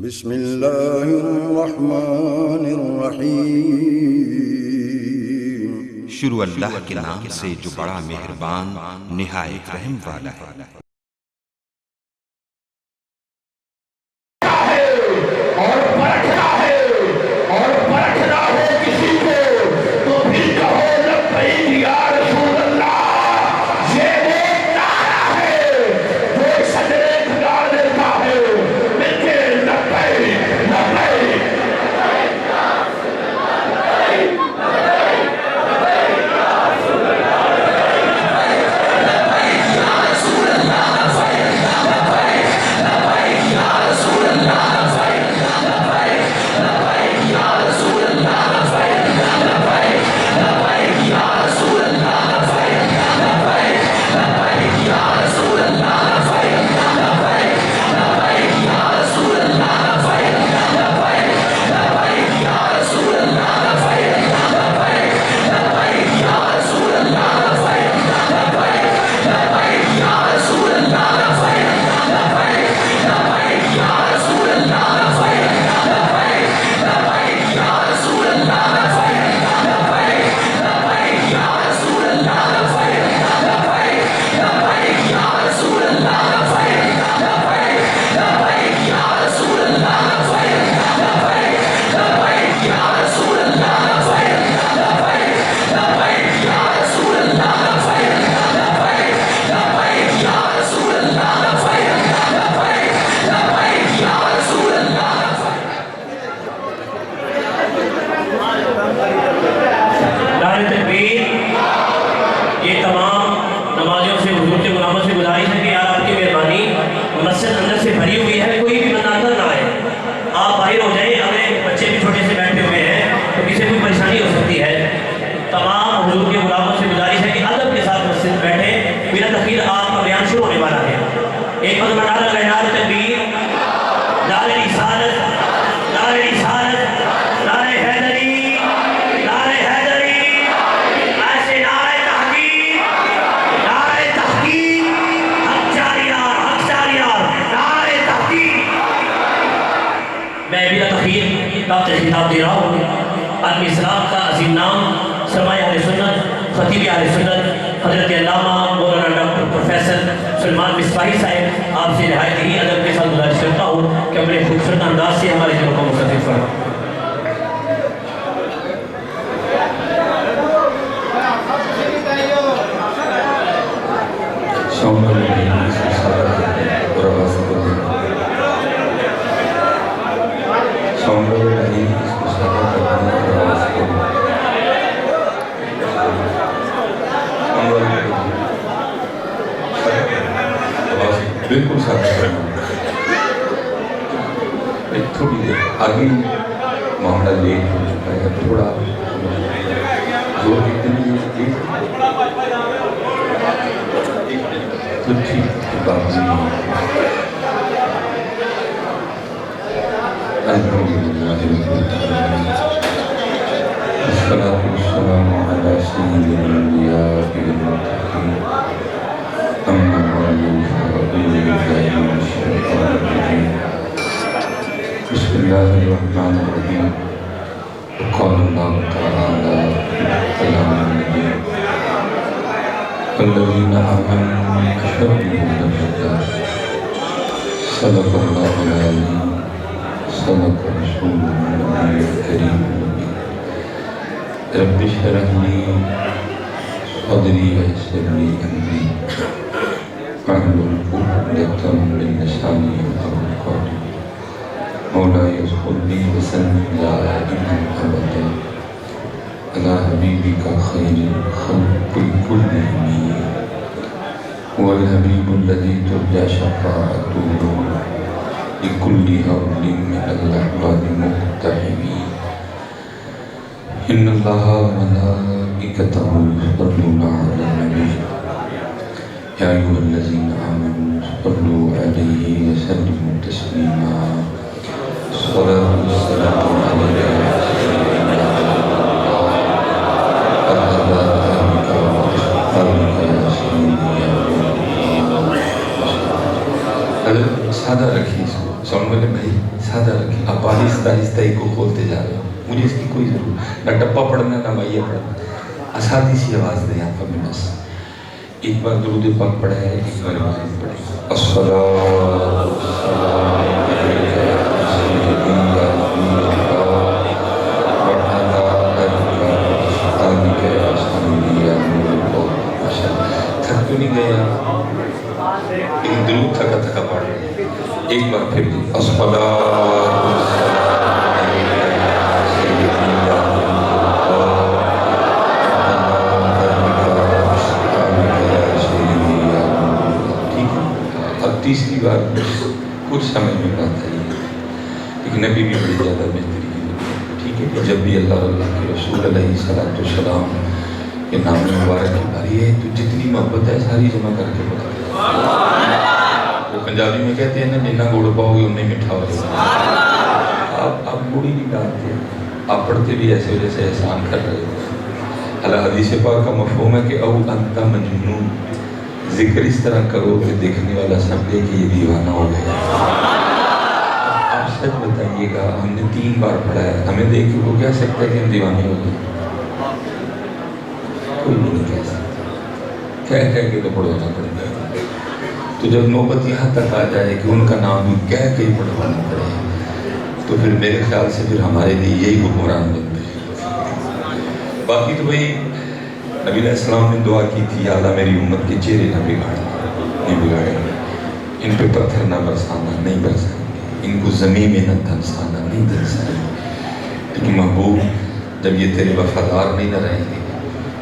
بسم اللہ الرحمن الرحیم۔ شروع اللہ کے نام سے جو بڑا مہربان نہایت رحم والا ہے۔ خطاب دے رہا ہوں۔ عالم اسلام کا عظیم نام سرمایہ اہل سنت خطیب اہل سنت حضرت علامہ مولانا ڈاکٹر پروفیسر سلمان مصباحی صاحب، آپ سے نہایت ہی ادب کے ساتھ گزارش کرتا ہوں کہ اپنے خوبصورت انداز سے ہمارے دلوں کو مستفید فرمائیں۔ بالکل ساتھ کرنا ایک تھوڑی دیر آگے معاملہ لیٹ ہو چکا ہے، تھوڑا زور دیتے ہیں تو ٹھیک بات نہیں ہے۔ الحمدللہ رب العالمین والصلاة والسلام علی سید الانبیاء والمرسلین اما بعد فاعوذ باللہ من الشیطان الرجیم بسم اللہ الرحمن الرحیم وقال اللہ تعالی کلام النبی الذین آمنوا اشد درجة صدق اللہ العظیم صدق رسول النبی الکریم رب اشرح لی صدری ویسر لی امری واحلل عقدۃ من لسانی یفقهوا قولی مولاي صل وسلم دائما ابدا على حبيبك خير الخلق كلهم هو الحبيب الذي ترجى شفاعته لكل هول من الاحوال مقتحم ان الله وملائكته يصلون على النبي يا أيها الذين آمنوا صلوا عليه وسلموا تسليما الصلاة والسلام عليك يا سيدنا وعلى آلك وأصحابك يا سيدي يا رب۔ سادہ رکھیے، سن اور میں نے بھائی سادہ رکھی، آپ آہستہ آہستہ ایک کو کھولتے جا رہے ہو، مجھے اس کی کوئی ضرورت نہ ٹپا پڑھنا نہ مائیہ پڑھنا، آسانی سی آواز دیں آپ ابھی بس ایک بار درود پاک پڑھا ہے، ایک بار مزید پڑھیں الصلاۃ والسلام علیکہ یا سیدی یا نبی اللہ وعلی آلک وصحبہ یا نور اللہ۔ ماشاءاللہ تھک تو نہیں گئے آپ؟ لیکن درود تھکا تھکا پڑھ رہے ہیں، ایک بار پھر بھی الصلاۃ والسلام علیکہ یا سیدی یا نبی اللہ تیسری بار کچھ سمجھ میں نہ آتا ہے، لیکن نبی بھی بڑی زیادہ بہترین ہے، ٹھیک ہے کہ جب بھی اللہ کے رسول علیہ الصلوۃ والسلام کے نام مبارک کی باری ہے تو جتنی محبت ہے ساری جمع کر کے بتا دیں۔ وہ پنجابی میں کہتے ہیں نا جتنا گڑ پاؤ گے اتنا میٹھا ہو گا، آپ گڑی نہیں ڈالتے، آپ پڑھتے بھی ایسے وجہ سے احسان کر رہے ہو۔ اللہ حدیث پاک کا مفہوم ہے کہ او انت مجنون، ذکر اس طرح کرو کہ دیکھنے والا سمجھے کہ یہ دیوانہ ہو گیا۔ آپ سچ بتائیے گا، ہم نے 3 بار پڑھا ہے، ہمیں دیکھ کے وہ کہہ سکتا ہے کہ ہم دیوانے ہو گئے؟ کوئی بھی نہیں کہہ سکتا، کہہ کے تو پڑھوانا پڑتا ہے۔ تو جب نوبت یہاں تک آ جائے کہ ان کا نام بھی کہہ کے ہی پڑھوانا پڑے تو پھر میرے خیال سے پھر ہمارے لیے یہی حکمران بنتے ہیں۔ باقی تو بھائی نبی علیہ السلام نے دعا کی تھی، یا اللہ میری امت کے چہرے نہ بگاڑیں گے، ان پہ پتھر نہ برسانا، نہیں برسائیں گے، ان کو زمین میں نہ دھنسانا، نہیں دھنسائیں گے، لیکن محبوب جب یہ تیرے وفادار نہیں نہ رہیں گے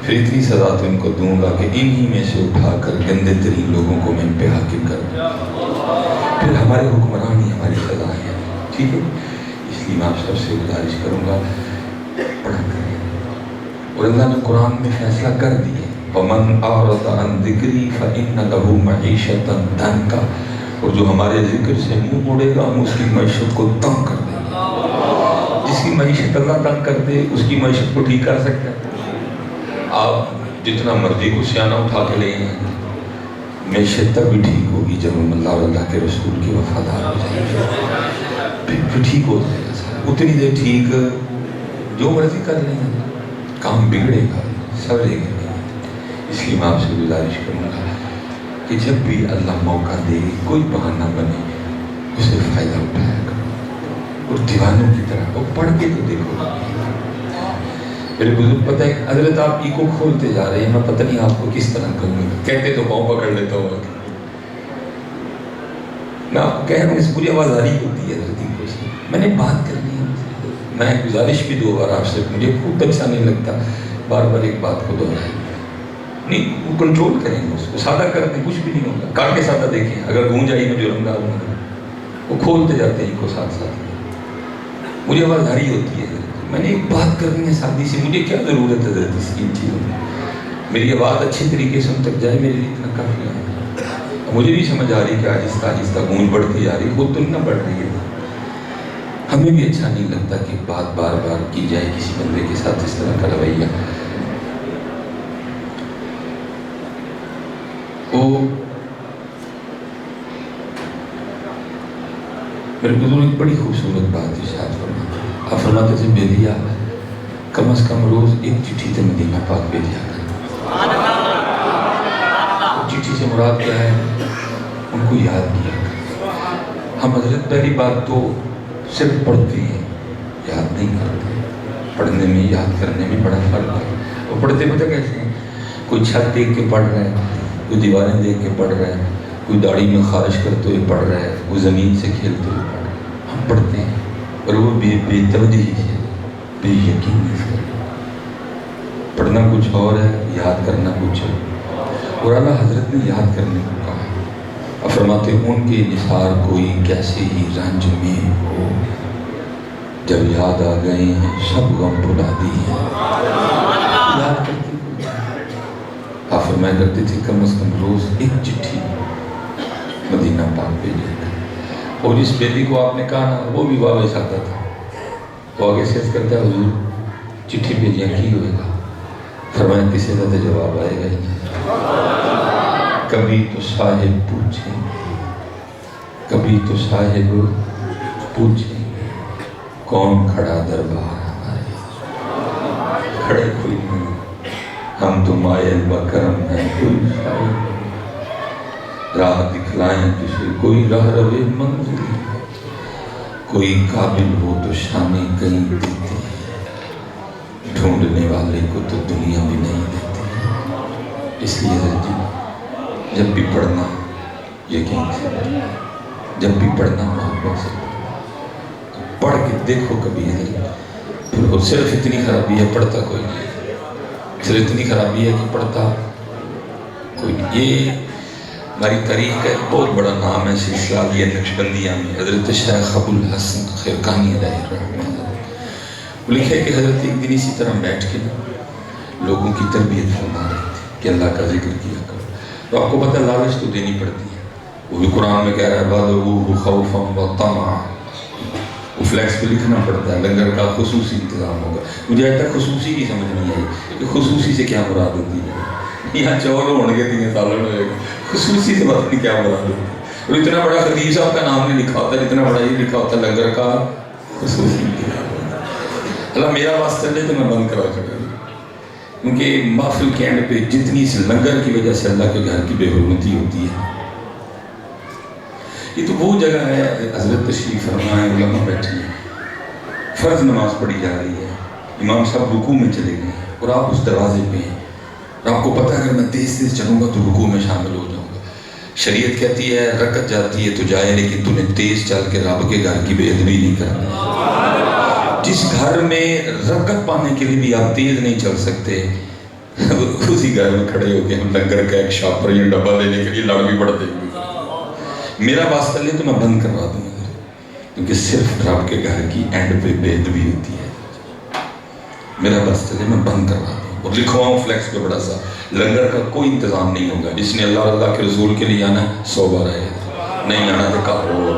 پھر اتنی سزا تو ان کو دوں گا کہ انہی میں سے اٹھا کر گندے ترین لوگوں کو میں ان پہ حاکم کروں گا، پھر ہمارے حکمران ہی ہماری سزائیں ہیں، ٹھیک ہے؟ اس لیے میں آپ سب سے گزارش کروں گا پڑھا کریں، اور اللہ نے قرآن میں فیصلہ کر دیا وَمَنْ أَعْرَضَ عَنْ ذِكْرِي فَإِنَّ لَهُ مَعِيشَةً ضَنْكَ، اور جو ہمارے ذکر سے منہ موڑے گا ہم اس کی معیشت کو تنگ کر دیں گے۔ جس کی معیشت اللہ تنگ کر دے اس کی معیشت کو ٹھیک کر سکتا ہے؟ آپ جتنا مرضی کو سیانہ اٹھا کے لے ہیں، معیشت تب بھی ٹھیک ہوگی جب ہم اللہ اور اللہ کے رسول کی وفادار ہو جائیں گے، پھر ٹھیک ہو جائے گا۔ اتنی دیر ٹھیک جو مرضی کر لیں گے کام بگڑے گا، سورے گا۔ اس لیے میں آپ سے گزارش کروں گا کہ جب بھی اللہ موقع دے کوئی بہانہ بنے اسے فائدہ اٹھایا کرو، اور دیوانوں کی طرح وہ پڑھ کے تو دیکھو۔ میرے بزرگ پتہ ہے حضرت آپ کی کو کھولتے جا رہے ہیں، میں پتہ نہیں آپ کو کس طرح کروں گا، کہتے تو پاؤں پکڑ لیتا ہوں، میں آپ کو کہہ رہا ہوں اس پوری آواز آ رہی ہوتی ہے حضرت کو سے، میں نے بات کرنی ہے، میں گزارش بھی 2 بار آپ سے، مجھے خود اچھا نہیں لگتا بار بار ایک بات کو دہرائیں، نہیں وہ کنٹرول کریں گے، اس کو سادہ کر دیں، کچھ بھی نہیں ہوگا، کر کے سادہ دیکھیں، اگر گونج آئی میں جرم دار ہوں گا، وہ کھولتے جاتے ہیں ان کو ساتھ ساتھ، مجھے آواز آ رہی ہوتی ہے، میں نے ایک بات کرنی ہے سادی سی، مجھے کیا ضرورت ہے حضرت اس کی چیزوں میں، میری آواز اچھی طریقے سے ان تک جائے میرے لیے اتنا کافی ہے۔ مجھے بھی سمجھ آ رہی کہ آہستہ آہستہ گونج بڑھتی جا رہی ہے، خود تو نہ بڑھ رہی ہے، ہمیں بھی اچھا نہیں لگتا کہ بات بار بار کی جائے کسی بندے کے ساتھ اس طرح کا رویہ۔ میرے بزرگ ایک بڑی خوبصورت بات ارشاد فرماتے ہیں، آپ فرماتے تھے بیلیا کم از کم روز ایک چٹھی تے مدینہ پاک بھیجا کر، چٹھی سے مراد کیا ہے؟ ان کو یاد کیا کر۔ ہم حضرت پہلی بات تو صرف پڑھتے ہیں، یاد نہیں کرتے، پڑھنے میں یاد کرنے میں بڑا فرق ہے۔ وہ پڑھتے پتہ کیسے ہیں؟ کوئی چھت دیکھ کے پڑھ رہا ہے، کوئی دیواریں دیکھ کے پڑھ رہا ہے، کوئی داڑھی میں خارش کرتے ہوئے پڑھ رہا ہے، کوئی زمین سے کھیلتے ہوئے پڑھ رہا ہے، ہم پڑھتے ہیں اور وہ بے توجہی سے، بے یقینی سے، پڑھنا کچھ اور ہے، یاد کرنا کچھ ہے، اور اعلیٰ حضرت نے یاد کرنے کو کہا ہے۔ اب فرماتے ہیں ان کے نثار کوئی کیسے ہی رنج میں ہو، جب یاد آ گئے ہیں سب غم بھلا دی ہیں، یاد کرتے آپ فرمایا کرتے تھے کم از کم روز ایک چٹھی مدینہ پاک بھیجے تھے، اور جس بیٹی کو آپ نے کہا نا وہ بھی واپس آتا تھا، وہ آگے سے کرتا ہے حضور چٹھی بھیجیں کی ہوئے گا؟ فرمایا کسی کا جواب آئے گا ہی، کبھی تو صاحب پوچھیں، کبھی تو صاحب پوچھیں کون کھڑا دربار ہمارے، کھڑے کوئی نہیں، ہم تو مائل بکرم ہیں، کوئی راہ دکھلائیں جسے کوئی راہ روے منزل، کوئی قابل ہو تو شانے کہیں دیتے ہیں، ڈھونڈنے والے کو تو دنیا بھی نہیں دیتی۔ اس لیے حضرت جی جب بھی پڑھنا یقین سے پڑھنا، جب بھی پڑھنا محبت سے پڑھ کے دیکھو کبھی حضرت، پھر وہ صرف اتنی خرابی ہے پڑھتا کوئی نہیں، صرف اتنی خرابی ہے کہ پڑھتا کوئی نہیں۔ یہ ہماری تاریخ کا ایک بہت بڑا نام ہے سلسلہ یہ نقشبندیہ میں، حضرت شیخ ابو الحسن خرقانی علیہ الرحمہ، وہ لکھے کہ حضرت ایک دن اسی طرح بیٹھ کے لوگوں کی تربیت فرما رہے تھے کہ اللہ کا ذکر کیا کرو، تو آپ کو پتہ لالچ تو دینی پڑتی ہے، وہ بھی قرآن میں کہہ رہا ہے وَادْعُوهُ خَوْفًا وَطَمَعًا، وہ فلیکس پہ لکھنا پڑتا ہے لنگر کا خصوصی انتظام ہوگا۔ مجھے آج تک خصوصی کی سمجھ نہیں آئی کہ خصوصی سے کیا مراد ہوتی ہے، یہاں چور ہونگے 3 سالوں ہوئے گا، خصوصی سے بات نہیں کیا مراد ہوتی ہے، اور اتنا بڑا خطیب صاحب کا نام نہیں لکھا ہوتا، اتنا بڑا یہ لکھا ہوتا لنگر کا خصوصی انتظام۔ اللہ میرا واسطہ لے تو میں بند کرا چکا، کیونکہ محفل کے اینڈ پہ جتنی اس لنگر کی وجہ سے اللہ کے گھر کی بے حرمتی ہوتی ہے، یہ تو وہ جگہ ہے حضرت تشریف فرما ہے، علماء بیٹھے ہیں، فرض نماز پڑھی جا رہی ہے، امام صاحب رکوع میں چلے گئے ہیں اور آپ اس دروازے پہ ہیں، اور آپ کو پتہ ہے اگر میں تیز تیز چلوں گا تو رکوع میں شامل ہو جاؤں گا۔ شریعت کہتی ہے رکعت جاتی ہے تو جائے، لیکن تو نے تیز چل کے رب کے گھر کی بے ادبی نہیں کرنی۔ جس گھر میں رکعت پانے کے لیے بھی آپ تیز نہیں چل سکتے، اسی گھر میں کھڑے ہو کے ہم لنگر کا ایک شاپر یا ڈبہ لینے کے لیے لڑ بھی پڑتے ہیں۔ میرا واسطہ لے تو میں بند کروا دوں گا، کیونکہ صرف رب کے گھر کی اینڈ پہ بے ادبی ہوتی ہے۔ میرا واسطہ لے میں بند کروا دوں، اور لکھواؤں فلیکس پہ بڑا سا لنگر کا کوئی انتظام نہیں ہوگا، جس نے اللہ اللہ کے رسول کے لیے آنا 100 بار آئے، نہیں آنا تو کہا ہو۔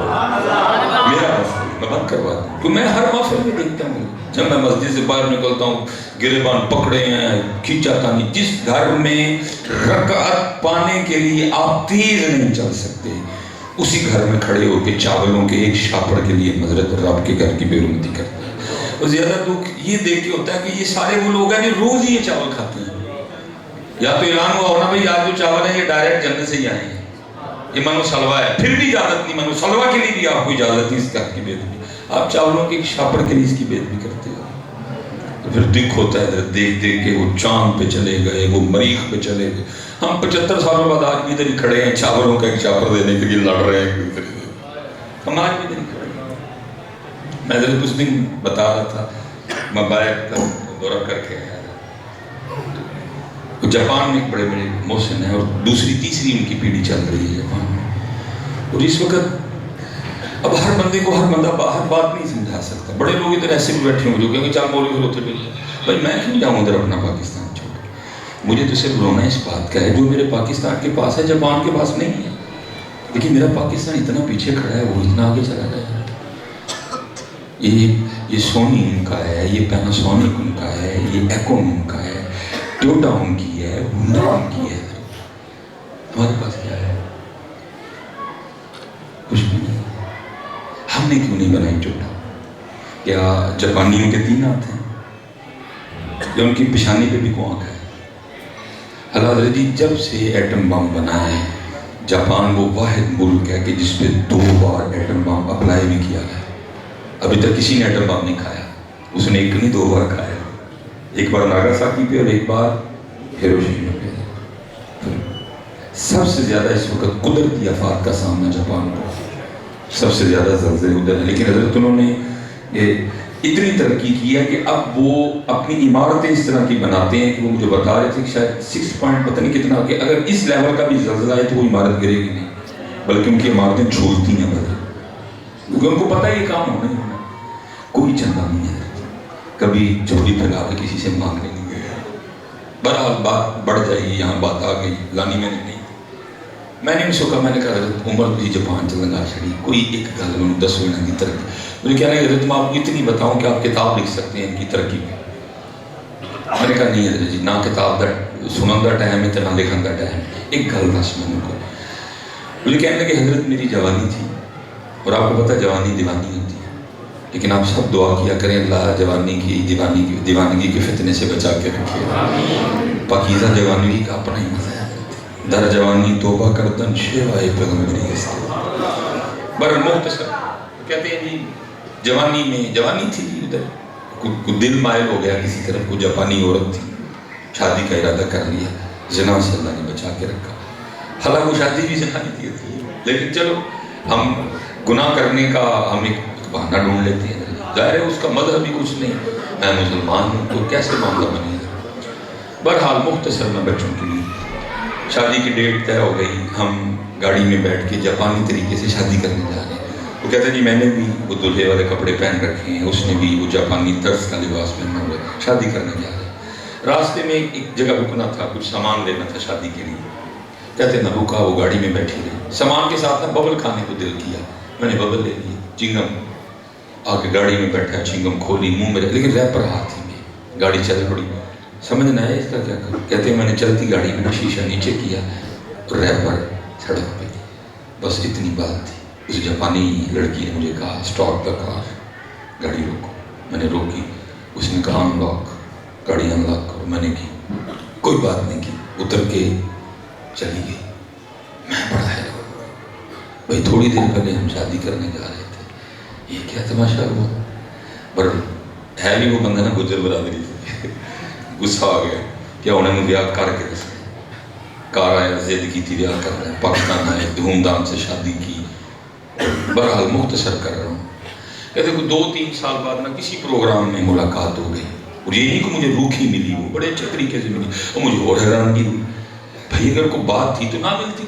میرا واسطہ میں بند کروا دوں، کیونکہ میں ہر محفل میں دیکھتا ہوں جب میں مسجد سے باہر نکلتا ہوں گریبان پکڑے ہیں، کھینچا تانی، جس گھر میں رکعت پانے کے لیے آپ تیز نہیں چل سکتے، اسی گھر میں کھڑے ہو کے چاولوں کے ایک شاپر کے لیے حضرت رب کے گھر کی بے حرمتی کرتے ہیں۔ اور زیادہ دکھ یہ دیکھ کے ہوتا ہے کہ یہ سارے وہ لوگ ہیں جو روز ہی یہ چاول کھاتے ہیں، یا تو اعلان ہوا ہونا بھائی آپ جو چاول ہیں یہ ڈائریکٹ جنت سے ہی آئے ہیں، یہ منو سلوا ہے، پھر بھی اجازت نہیں، منو سلوا کے لیے بھی آپ کو اجازت نہیں اس گھر کی بے ادبی، آپ چاولوں کے ایک شاپر کے لیے اس کی بے ادبی کرتے ہو۔ تو پھر دکھ ہوتا ہے دیکھ دیکھ کے، وہ چاند پہ چلے گئے، وہ مریخ پہ چلے گئے، ہم 75 سالوں بعد آج بھی ادھر ہی کھڑے ہیں چاولوں کا ایک چاپر دینے کے لیے لڑ رہے ہیں ایک دوسرے سے، ہم آج بھی ادھر ہی کھڑے ہیں۔ میں ذرا کچھ دن بتا رہا تھا، میں باہر کا دورہ کر کے آیا، جاپان میں ایک بڑے بڑے محسن ہیں اور دوسری تیسری ان کی پیڑھی چل رہی ہے جاپان میں، اور اس وقت اب ہر بندے کو ہر بندہ باہر بات نہیں سمجھا سکتا، بڑے لوگ ادھر ایسے بھی بیٹھے ہوں جو کہیں گے چال مولوی پھر ہوتے بھی بھائی میں کیوں جاؤں ادھر اپنا پاکستان چھوڑ کے، مجھے تو صرف رونا اس بات کا ہے جو میرے پاکستان کے پاس ہے جاپان کے پاس نہیں ہے، لیکن میرا پاکستان اتنا پیچھے کھڑا ہے، وہ اتنا آگے چلا گیا ہے۔ یہ سونی ان کا ہے، یہ پیناسونک ان کا ہے، یہ ایکون ان کا ہے، ٹوٹا ان کی ہے، ہونڈا ان کی ہے، ہمارے پاس کیا ہے؟ کچھ بھی نہیں۔ ہم نے کیوں نہیں بنائی ٹوٹا؟ کیا جاپانیوں کے 3 ہاتھ ہیں یا ان کی پیشانی پہ بھی کوئی آنکھ ہے؟ حضرت جی جب سے ایٹم بم بنا ہے، جاپان وہ واحد ملک ہے کہ جس پہ 2 بار ایٹم بم اپلائی بھی کیا ہے، ابھی تک کسی نے ایٹم بم نہیں کھایا، اس نے ایک نہیں 2 بار کھایا، ایک بار ناگاساکی پہ اور ایک بار ہیروشیما پہ۔ سب سے زیادہ اس وقت قدرتی آفات کا سامنا جاپان کو، سب سے زیادہ زلزلے ادھر ہیں، لیکن حضرت انہوں نے اتنی ترقی کی ہے کہ اب وہ اپنی عمارتیں اس طرح کی بناتے ہیں کہ وہ مجھے بتا رہے تھے کہ شاید 6 پوائنٹ پتہ نہیں کتنا، کہ اگر اس لیول کا بھی زلزلہ ہے تو وہ عمارت گرے گی نہیں، بلکہ ان کی عمارتیں جھولتی ہیں بدل، کیونکہ ان کو پتہ ہے یہ کام ہونا ہی ہونا، کوئی چندہ نہیں ہے، کبھی چوری پھیلا کے کسی سے مانگنے نہیں گئے، بہرحال بات بڑھ جائے گی، یہاں بات آ گئی لانی میں نہیں، میں نے ان سے کہا، میں نے کہا حضرت عمر بھی جاپان چلنا چھڑی، کوئی ایک گل میں 10 مہینہ کی ترقی، مجھے کہنا ہے حضرت میں آپ کو اتنی بتاؤں کہ آپ کتاب لکھ سکتے ہیں ان کی ترقی میں، میں نے کہا نہیں حضرت جی، نہ کتاب دا سنن دا ٹائم ہے نہ لکھن دا ٹائم، ایک گل بس میں نے کو، مجھے کہنے لگے حضرت میری جوانی تھی، اور آپ کو پتہ جوانی دیوانی ہوتی ہے، لیکن آپ سب دعا کیا کریں اللہ جوانی کی دیوانگی کے فتنے سے بچا کے رکھے. پاکیزہ جوانی کا اپنا ہی مزہ ہے. در جوانی توبہ کردن شیوائے پیغمبری است. بر مختصر کہتے ہیں جی جوانی تھی جی، ادھر کو دل مائل ہو گیا کسی طرف، کو جاپانی عورت تھی، شادی کا ارادہ کر لیا، زنا سے اللہ نے بچا کے رکھا. حالانکہ وہ شادی بھی زنا نہیں تھی، لیکن چلو ہم گناہ کرنے کا ہم ایک بہانہ ڈھونڈ لیتے ہیں. ظاہر ہے اس کا مذہب بھی کچھ نہیں، میں مسلمان ہوں تو کیسے معاملہ بنے گا. بہرحال مختصر میں بچوں کے لیے شادی کی ڈیٹ طے ہو گئی. ہم گاڑی میں بیٹھ کے جاپانی طریقے سے شادی کرنے جا رہے ہیں. وہ کہتے ہیں جی میں نے بھی وہ دلہے والے کپڑے پہن رکھے ہیں، اس نے بھی وہ جاپانی طرز کا لباس پہنا ہوا ہے، شادی کرنے جا رہے ہیں. راستے میں ایک جگہ رکنا تھا، کچھ سامان لینا تھا شادی کے لیے. کہتے ہیں نہ رکا، وہ گاڑی میں بیٹھی رہی. سامان کے ساتھ نہ ببل کھانے کو دل کیا، میں نے ببل لے لی، چنگم آ کے گاڑی میں بیٹھا، چنگم کھولی منہ میں، لیکن ریپر ہاتھ ہی میں. گاڑی چل پڑی. سمجھ نہ آیا اس کا کیا کروں. کہتے ہیں میں نے چلتی گاڑی میں شیشہ نیچے کیا اور ریپر سڑک پہ. بس اتنی بات تھی. اس جاپانی لڑکی نے مجھے کہا اسٹاپ دا کار، گاڑی روکو. میں نے روکی. اس نے کہا ان لاک، گاڑی ان لاک کرو. میں نے کی، کوئی بات نہیں کی، اتر کے چلی گئی. میں بڑا ہے بھائی، تھوڑی دیر پہلے ہم شادی کرنے جا رہے تھے، یہ کیا تماشا ہوا. پر ہے بھی وہ بندہ نا گجر برادری سے. غصہ آ گیا کہ انہوں نے بیاہ کر کے دس کار آیا، ضد کی تھی بیاہ کر رہا ہے، پاکستان آئے، دھوم دھام سے شادی کی. بہرحال مختصر کر رہا ہوں. کہتے کہ 2-3 سال بعد نا کسی پروگرام میں ملاقات ہو گئی، اور یہ نہیں کہ مجھے روکھی ملی، وہ بڑے اچھے طریقے سے ملی. اور مجھے اور حیرانگی ہوئی، بھائی اگر کوئی بات تھی تو نہ ملتی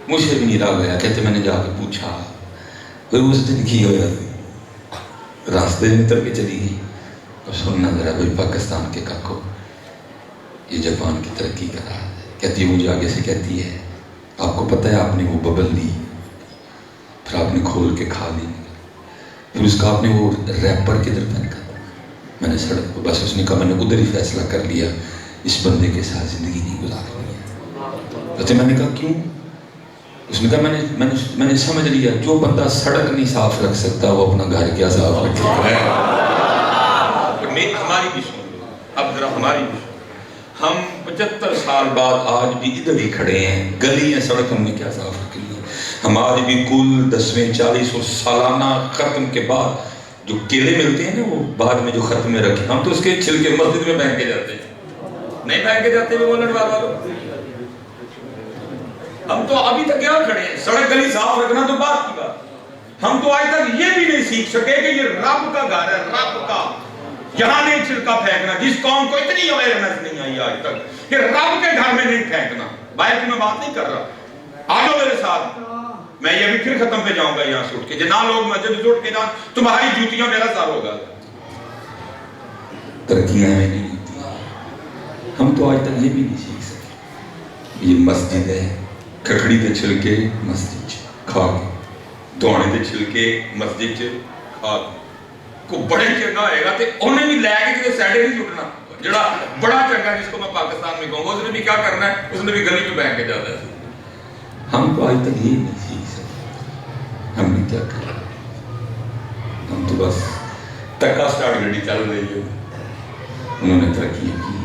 مجھے بھی نہیں رہا گیا. کہتے میں نے جا کے پوچھا پھر اس دن کی ہو جاتی، راستے میں اتر کے چلی گئی. اور سننا ذرا بھائی پاکستان کے کاکو، یہ جاپان کی ترقی کر رہا ہے. کہتی ہے مجھے آگے سے کہتی ہے آپ کو پتہ ہے آپ نے وہ ببل لی، پھر آپ نے کھول کے کھا لی، پھر اس کا آپ نے وہ ریپر کدھر پھینکا. میں نے سڑک پہ. بس اس نے کہا میں نے ادھر ہی فیصلہ کر لیا اس بندے کے ساتھ زندگی نہیں گزارنی ہے. کہتے میں نے کہا کیوں؟ اس نے کہا میں نے سمجھ لیا جو بندہ سڑک نہیں صاف رکھ سکتا وہ اپنا گھر کیا صاف رکھ سکتا ہے. ہماری بھی سن لو اب ذرا، ہماری بھی سن. ہم 75 سال بعد آج بھی ادھر ہی کھڑے ہیں. گلی ہیں، سڑک ہم نے کیا صاف رکھی ہے. ہم آج بھی کل 10ویں 40 اور سالانہ ختم کے بعد جو کیلے ملتے ہیں نا، وہ بعد میں جو ختم میں رکھے، ہم تو اس کے چھلکے مسجد میں پہن کے جاتے ہیں. نہیں پہن کے جاتے وہ لڑوا والوں. ہم تو ابھی تک یہاں کھڑے ہیں. سڑک گلی صاف رکھنا تو بات کی بات. ہم تو آج تک یہ بھی نہیں سیکھ سکے کہ یہ رب کا گھر ہے، رب کا. یہاں نہیں چھلکا پھینکنا. جس قوم کو اتنی اویئرنس نہیں آئی آج تک کہ رب کے گھر میں نہیں پھینکنا. باہر کی میں بات نہیں کر رہا. آجو میرے ساتھ. میں یہ بھی پھر ختم پہ جاؤں گا یہاں سے اٹھ کے. جنا لوگ مسجد سے اٹھ کے جان تمہاری جوتیاں میرا سار ہوگا. ترقیاں میں نہیں ہوتی. ہم تو آج تک یہ بھی نہیں سیکھ سکے. یہ مسجد ہے، کھکڑی تے چھلکے مسجد کھا کے، دوانے تے چھلکے مسجد کھا کے. کو بڑے چنگا ہوئے گا تے انہیں بھی لے کے کسی سیڈے نہیں چھٹنا. جڑا بڑا چنگا جس کو میں پاکستان میں کہوں گا، اس نے بھی کیا کرنا ہے، اس نے بھی گلی میں بیٹھ کے جاتا ہے. ہم تو آج تک یہ نہیں سیکھ سکتے. ہم نے کیا کرنا؟ ہم تو بس تکا سٹارٹ گڈی چل رہی ہے. انہوں نے ترقی کی.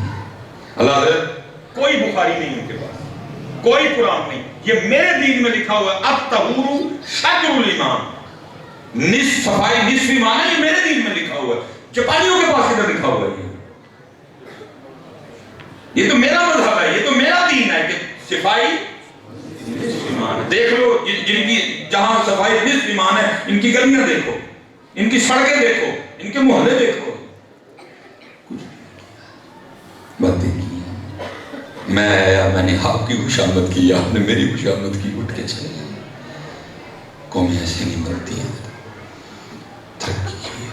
اللہ حضرت کوئی بخاری نہیں ان کے پاس، کوئی قرآن نہیں. یہ میرے دین میں لکھا ہوا ہے الطہور شطر الایمان. نصف صفائی نصف ایمان ہے. یہ میرے دین میں لکھا ہوا ہے. جاپانیوں کے پاس کدھر لکھا ہوا ہے؟ یہ تو میرا مذہب ہے، یہ تو میرا دین ہے کہ صفائی نصف ایمان ہے. دیکھ لو جن کی جہاں صفائی نصف ایمان ہے، ان کی گلیاں دیکھو، ان کی سڑکیں دیکھو، ان کے محلے دیکھو. باتیں کی میں آیا، میں نے آپ کی خوشامد کی، آپ نے میری خوشامد کی. اٹھ کے چلے. قومیں ایسے نہیں مرتی ہیں. ترقی کی ہے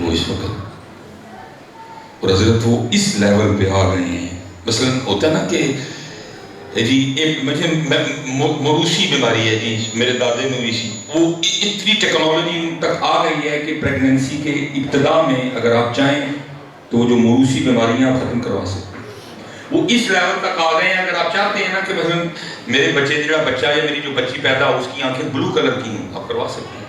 وہ اس وقت. اور حضرت وہ اس لیول پہ آ گئے ہیں. مثلا ہوتا ہے نا کہ جی ایک مجھے موروثی بیماری ہے جی، میرے دادے میں بھی سی. وہ اتنی ٹیکنالوجی ان تک آ گئی ہے کہ پریگننسی کے ابتدا میں اگر آپ چاہیں تو وہ جو موروثی بیماریاں آپ ختم کروا سکتے ہیں. وہ اس لیول تک آ گئے ہیں. اگر آپ چاہتے ہیں نا کہ مثلا میرے بچے جڑا بچہ ہے، میری جو بچی پیدا ہو اس کی آنکھیں بلو کلر کی ہیں، آپ کروا سکتے ہیں.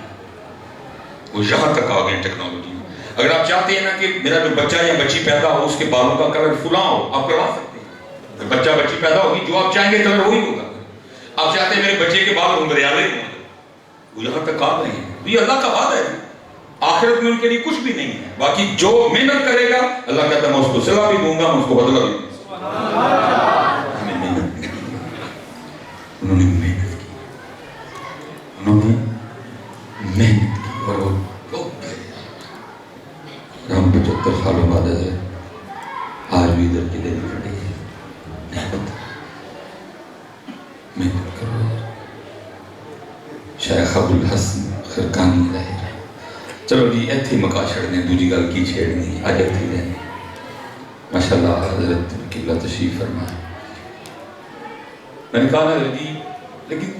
وہ یہاں تک آ گئے ٹیکنالوجی میں. اگر آپ چاہتے ہیں نا کہ میرا جو بچہ یا بچی پیدا ہو اس کے بالوں کا کلر فلاں ہو, آپ کروا سکتے ہیں. بچہ بچی پیدا ہوگی, جو آپ چاہیں گے کلر وہی ہوگا. آپ چاہتے ہیں میرے بچے کے بال گندریالے ہوں, وہ یہاں تک آ گئے ہیں. یہ اللہ کا وعدہ ہے. آخرت میں ان کے لیے کچھ بھی نہیں ہے. باقی جو محنت کرے گا اللہ کہتا ہے میں اس کو صلہ بھی دوں گا, میں اس کو بدلہ بھی دوں گا. انہوں نے محنت کی, انہوں نے محنت کی اور وہ ہم 75 سالوں بعد آج بھی ادھر کی دینی پڑی ہے. محنت کرو. شیخ ابوالحسن خرقانی ظاہر. چلو جی ایتھی مکا چھڑنے, دوجی گل کی چھیڑنی اج ایتھی رہنے. ماشاءاللہ حضرت قبلہ تشریف فرمائے. میں نے کہا نا جی لیکن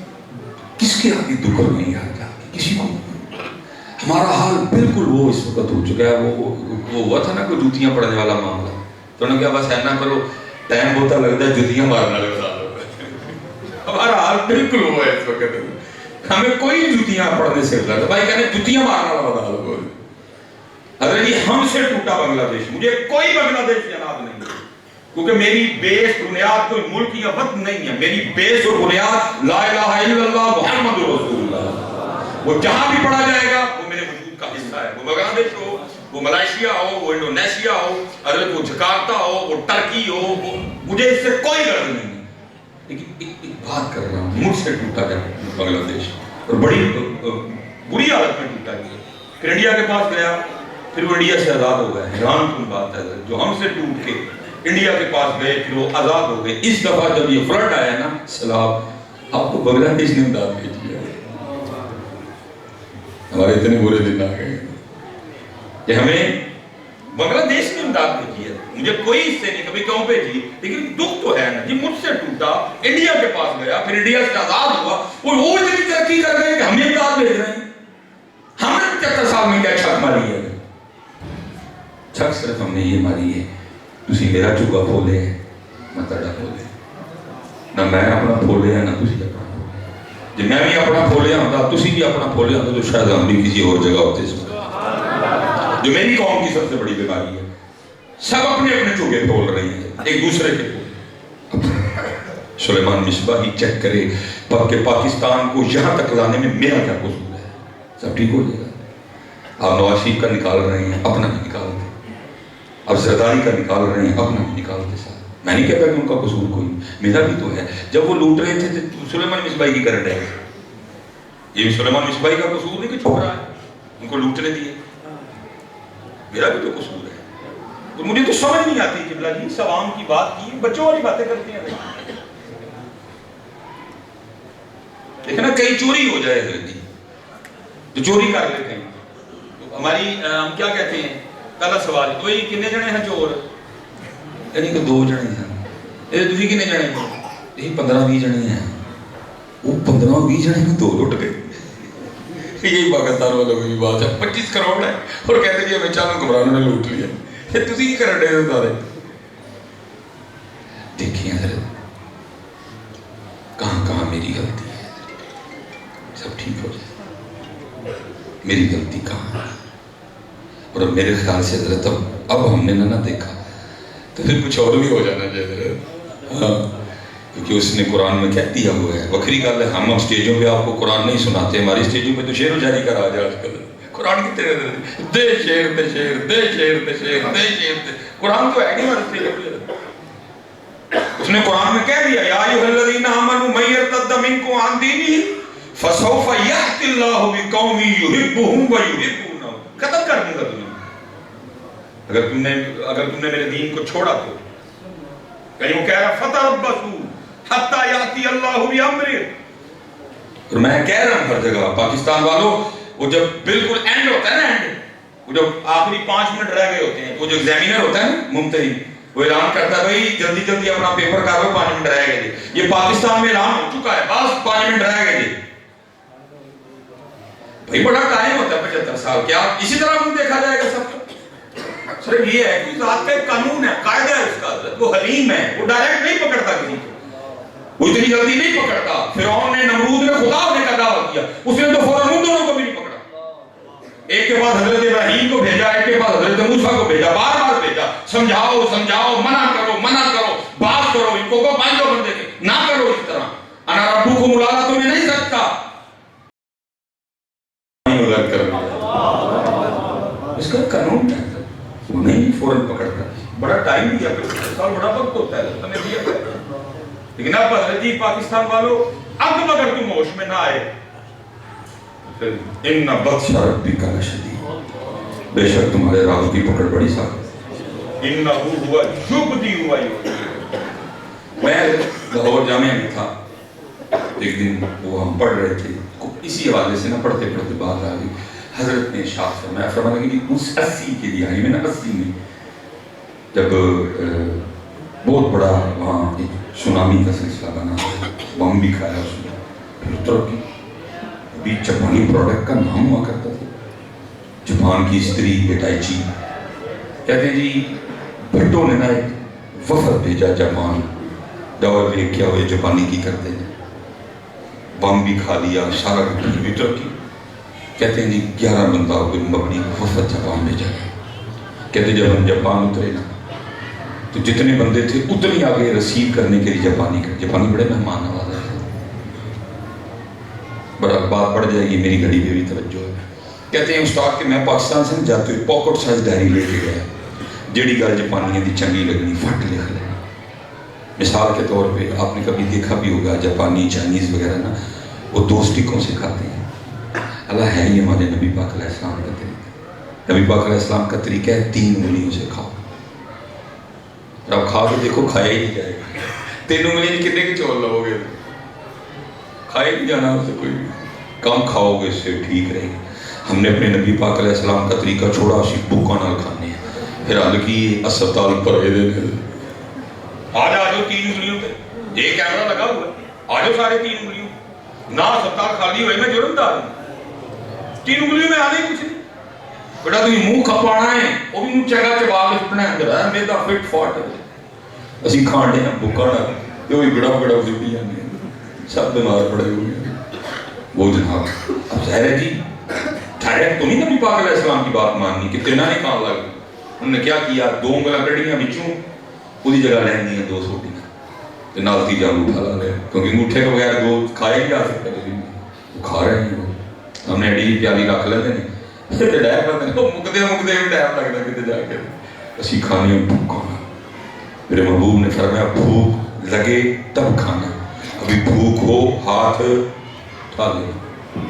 کس کے آگے دکر نہیں آ جا, کسی کو. ہمارا حال بالکل وہ اس وقت ہو چکا ہے. وہ ہوا تھا نا کوئی جوتیاں پڑھنے والا معاملہ, تو انہوں نے کہا بس اینا کرو, ٹائم ہوتا لگتا ہے جوتیاں مارنا لگتا ہے. ہمارا حال بالکل ہوا ہے اس وقت. ہمیں کوئی جوتیاں پڑھنے سے لگتا بھائی کہنے جوتیاں مارنا لگتا ہے. حضرت جی ہم سے ٹوٹا بنگلہ دیش, مجھے کوئی بنگلہ دیش جناب نہیں ہے, کیونکہ میری بیس بنیاد کوئی ملک یا وطن نہیں ہے. میری بیس اور بنیاد لا الہ الا اللہ محمد رسول اللہ. وہ جہاں بھی پڑھا جائے گا وہ میرے وجود کا حصہ ہے. وہ بنگلہ دیش ہو, وہ ملائیشیا ہو, وہ انڈونیشیا ہو, حضرت وہ جکارتا ہو, وہ ٹرکی ہو, مجھے اس سے کوئی غرض نہیں ہے. لیکن ایک بات کر رہا ہوں, مجھ سے ٹوٹا ہے بنگلہ دیش اور بڑی بری حالت میں ٹوٹا ہے. پھر انڈیا کے پاس گیا, پھر وہ انڈیا سے آزاد ہو گیا. حیران کن بات ہے, جو ہم سے ٹوٹ کے انڈیا کے پاس گئے پھر وہ آزاد ہو گئے. اس دفعہ جب یہ فلڈ آیا نا سیلاب, آپ کو بنگلہ دیش نے امداد بھیجی ہے. ہمارے اتنے برے دن آ گئے کہ ہمیں بنگلہ دیش نے امداد بھیجی ہے. مجھے کوئی اس سے نہیں کبھی کیوں بھیجی, لیکن دکھ تو ہے نا جی. مجھ سے ٹوٹا, انڈیا کے پاس گیا, پھر انڈیا سے آزاد ہوا, وہ اتنی ترقی کر گئے کہ ہمیں امداد بھیج رہے ہیں. ہم نے 75 سال میں کیا چھک ماری ہے؟ چھک صرف ہم نے یہ ماری ہے تسی میرا چوگا پھولے ہے, میں تڑا پھولے. نہ میں اپنا پھولے ہے, نہ تسی اپنا پھولے. جب میں بھی اپنا پھولے ہوتا, تسی بھی اپنا پھولے ہوتا, تو شاید ہم بھی کسی اور جگہ ہوتے. اس وقت جو میری قوم کی سب سے بڑی بیماری ہے, سب اپنے اپنے چوگے پھول رہے ہیں, ایک دوسرے کے. سلیمان مصباحی چیک کرے کہ پاکستان کو یہاں تک لانے میں میرا کیا قصور ہے, سب ٹھیک ہو جائے گا. آپ نواز شریف کا نکال رہے ہیں, اپنا بھی نکال دیں. اب زرداری کا نکال رہے ہیں, اپنا بھی نکال دیں. ساتھ میں نہیں کہتا کہ ان کا قصور کوئی, میرا بھی تو ہے. جب وہ لوٹ رہے تھے سلیمان مصباحی کی کرنٹ ہے, یہ بھی سلیمان مصباحی کا قصور نہیں کہ چھوڑ رہا ہے, ان کو لوٹنے دیے. میرا بھی تو قصور ہے. تو مجھے تو سمجھ نہیں آتی کہ بلا جی سب عام کی بات کی, بچوں والی باتیں کرتے ہیں. لیکن کئی چوری ہو جائے جی, جو چوری کر لیتے ہیں. ہماری ہم کیا کہتے ہیں, پہلا سوال کوئی کتنے جنے ہیں چور, یعنی کہ 2 جنے ہیں. یہ تسی کتنے جنے ہیں, یہ 15-20 جنے ہیں. وہ 15-20 جنے میں 2 لٹ گئے. یہی پاکستان والوں کی بات ہے. 25 کروڑ ہے اور کہتے ہیں ہمیں 4 حکمرانوں نے لوٹ لیا. یہ تسی کی کر رہے ہو سارے. دیکھیں حضرت کہاں کہاں میری غلطی ہے, سب ٹھیک ہو جائے. میری غلطی کہاں ہے؟ اور اب میرے خیال سے حضرت اب ہم نے نہ دیکھا تو پھر کچھ اور بھی ہو جانا چاہیے. ہاں کیونکہ اس نے قرآن میں کیا دیا ہوا ہے. وکری گل ہے, ہم اسٹیجوں پہ آپ کو قرآن نہیں سناتے, ہماری اسٹیجوں پہ تو شعر و شاعری کا راج ہے آج کل. قرآن کی دے شعر تے شعر, دے شعر تے شعر, دے شعر تے. قرآن تو ہے نہیں ہمارے اسٹیجوں پہ. اس نے قرآن میں کہہ دیا, یا ایھا الذین آمنوا من یرتد منکم عن دینہ فسوف یأتی اللہ بقوم یحبہم ویحبونہ. ختم کر دوں گا تمہیں اگر تم نے میرے دین کو چھوڑا تو. کہیں وہ کہہ رہا فتربصوا حتی یأتی اللہ بامرہ. اور میں کہہ رہا ہوں ہر جگہ پاکستان والوں, وہ جب بالکل اینڈ ہوتا ہے نا, اینڈ وہ جب آخری 5 منٹ رہ گئے ہوتے ہیں, وہ جو ایگزامینر ہوتا ہے نا ممتحن, وہ اعلان کرتا ہے بھائی جلدی جلدی اپنا پیپر کر لو, 5 منٹ رہ گئے جی. یہ پاکستان میں اعلان ہو چکا ہے, بس 5 منٹ رہ گئے جی. بھائی بڑا ٹائم ہوتا ہے 75 سال, کیا اسی طرح ہم دیکھا جائے گا سب. صرف یہ ہے کہ ذات کا ایک قانون ہے, قاعدہ ہے اس کا. وہ حلیم ہے, وہ ڈائریکٹ نہیں پکڑتا کسی کو, وہ اتنی جلدی نہیں پکڑتا. فرعون نے, نمرود نے خدا ہونے کا دعویٰ کیا, اس نے تو فوراً ان دونوں کو بھی نہیں پکڑا. ایک کے بعد حضرت ابراہیم کو بھیجا، ایک کے بعد حضرت موسیٰ کو بھیجا، بار بار بھیجا، سمجھاؤ سمجھاؤ، منع کرو منع کرو، بات کرو، ان کو باندھو بندے کے، نہ کرو اس طرح، انا ربکم الاعلی تمہیں نہیں سکتا اس کا قانون ہے، وہ نہیں فوراً پکڑتا، بڑا ٹائم دیا، سال بڑا وقت ہوتا ہے تمہیں دیا گیا، لیکن اب حضرت پاکستان والوں اب اگر تم ہوش میں نہ آئے ان بطش ربک لشدید، بے شک تمہارے راز کی پکڑ بڑی سخت، انہ ہوا یبدی ہوا یبدی۔ میں لاہور جامعہ میں تھا ایک دن، وہ ہم پڑھ رہے تھے، اسی حوالے سے نہ پڑھتے پڑھتے بات آ گئی، حضرت نے ارشاد فرمایا، فرمایا کہ اس 80 کے دہائی میں نا 80 میں جب بہت بڑا وہاں ایک سونامی کا سلسلہ بنا، بم بھی کھایا اس نے، پھر ترقی ابھی جاپانی پروڈکٹ کا نام ہوا کرتا تھا، جاپان کی استری ہٹائچی، کہتے ہیں جی بھٹو نے نا ایک وفد بھیجا جاپان، دور لے کیا ہوئے جاپانی کی کرتے ہیں، بم بھی کھا لیا، سارا کچھ بھی ترقی، کہتے ہیں جی 11 بندہ ہو گئے، مبنی وفد جاپان بھیجا گیا، کہتے جب ہم جاپان اترے نا تو جتنے بندے تھے اتنی آگے رسیو کرنے کے لیے جاپانی بڑے مہمان نواز ہے، بڑا بات پڑ جائے گی، میری گھڑی پہ بھی توجہ ہے، کہتے ہیں استاد کہ میں پاکستان سے جاتے ہوئے پاکٹ سائز ڈائری لے کے گیا، جیڑی گل جاپانیاں دی چنگی لگنی فٹ لکھ لیں، مثال کے طور پہ آپ نے کبھی دیکھا بھی ہوگا جاپانی چائنیز وغیرہ نا وہ 2 سٹکوں سے کھاتے ہیں، اللہ ہے یہ ہمارے نبی پاک علیہ السلام کا طریقہ، نبی پاک علیہ السلام کا طریقہ ہے 3 انگلیوں سے کھاؤ، اب کھا کے دیکھو کھایا ہی نہیں جائے گا، 3 انگلیاں کتنے کے چول لو گے، کھائے نہیں جانا اسے کوئی بھی، کم کھاؤ گے اس سے ٹھیک رہے گی۔ ہم نے اپنے نبی پاک علیہ السلام کا طریقہ چھوڑا، اسی بھوکا نال کھانے ہیں، پھر حال کی اسپتال پر آج آجو 3 انگلیوں پہ، یہ کیمرہ لگا ہوا ہے، آجو سارے 3 انگلیوں، نہ اسپتال خالی ہوئے میں جرم دار ہوں، 3 انگلیوں میں آنے کچھ نہیں، بیٹا تمہیں منہ کھپانا ہے، وہ بھی منہ چگا چبا کے سٹنا ہے اندر ہے، میدا فٹ فاٹ ہے، اسی کھانڈے ہیں بھوکا نال، یہ بھی بڑا بڑا زندگی ہے، سب بیمار پڑے ہوئے ہیں، وہ جناب اب ظاہر ہے جی ٹھہرے تو نہیں نبی پاک علیہ السلام کی بات ماننی کہ تینا نہیں کھان لگ، انہوں نے کیا کیا، 2 انگلیاں کڑیاں بچوں پوری جگہ لہنی ہیں 2 سوٹیاں تے نال تیجا انگوٹھا لا لیا، کیونکہ انگوٹھے کے بغیر 2 کھائے نہیں جا سکتے، وہ کھا رہے ہیں، ہم نے ایڈی پیالی رکھ لیتے ہیں تے ڈائر کرتے ہیں، مکدے بھی ٹائم لگتا کتے جا کے، اسی کھانے بھوک کھانا، میرے محبوب نے فرمایا بھوک لگے تب کھانا، ابھی بھوک ہو ہاتھ اٹھا لے،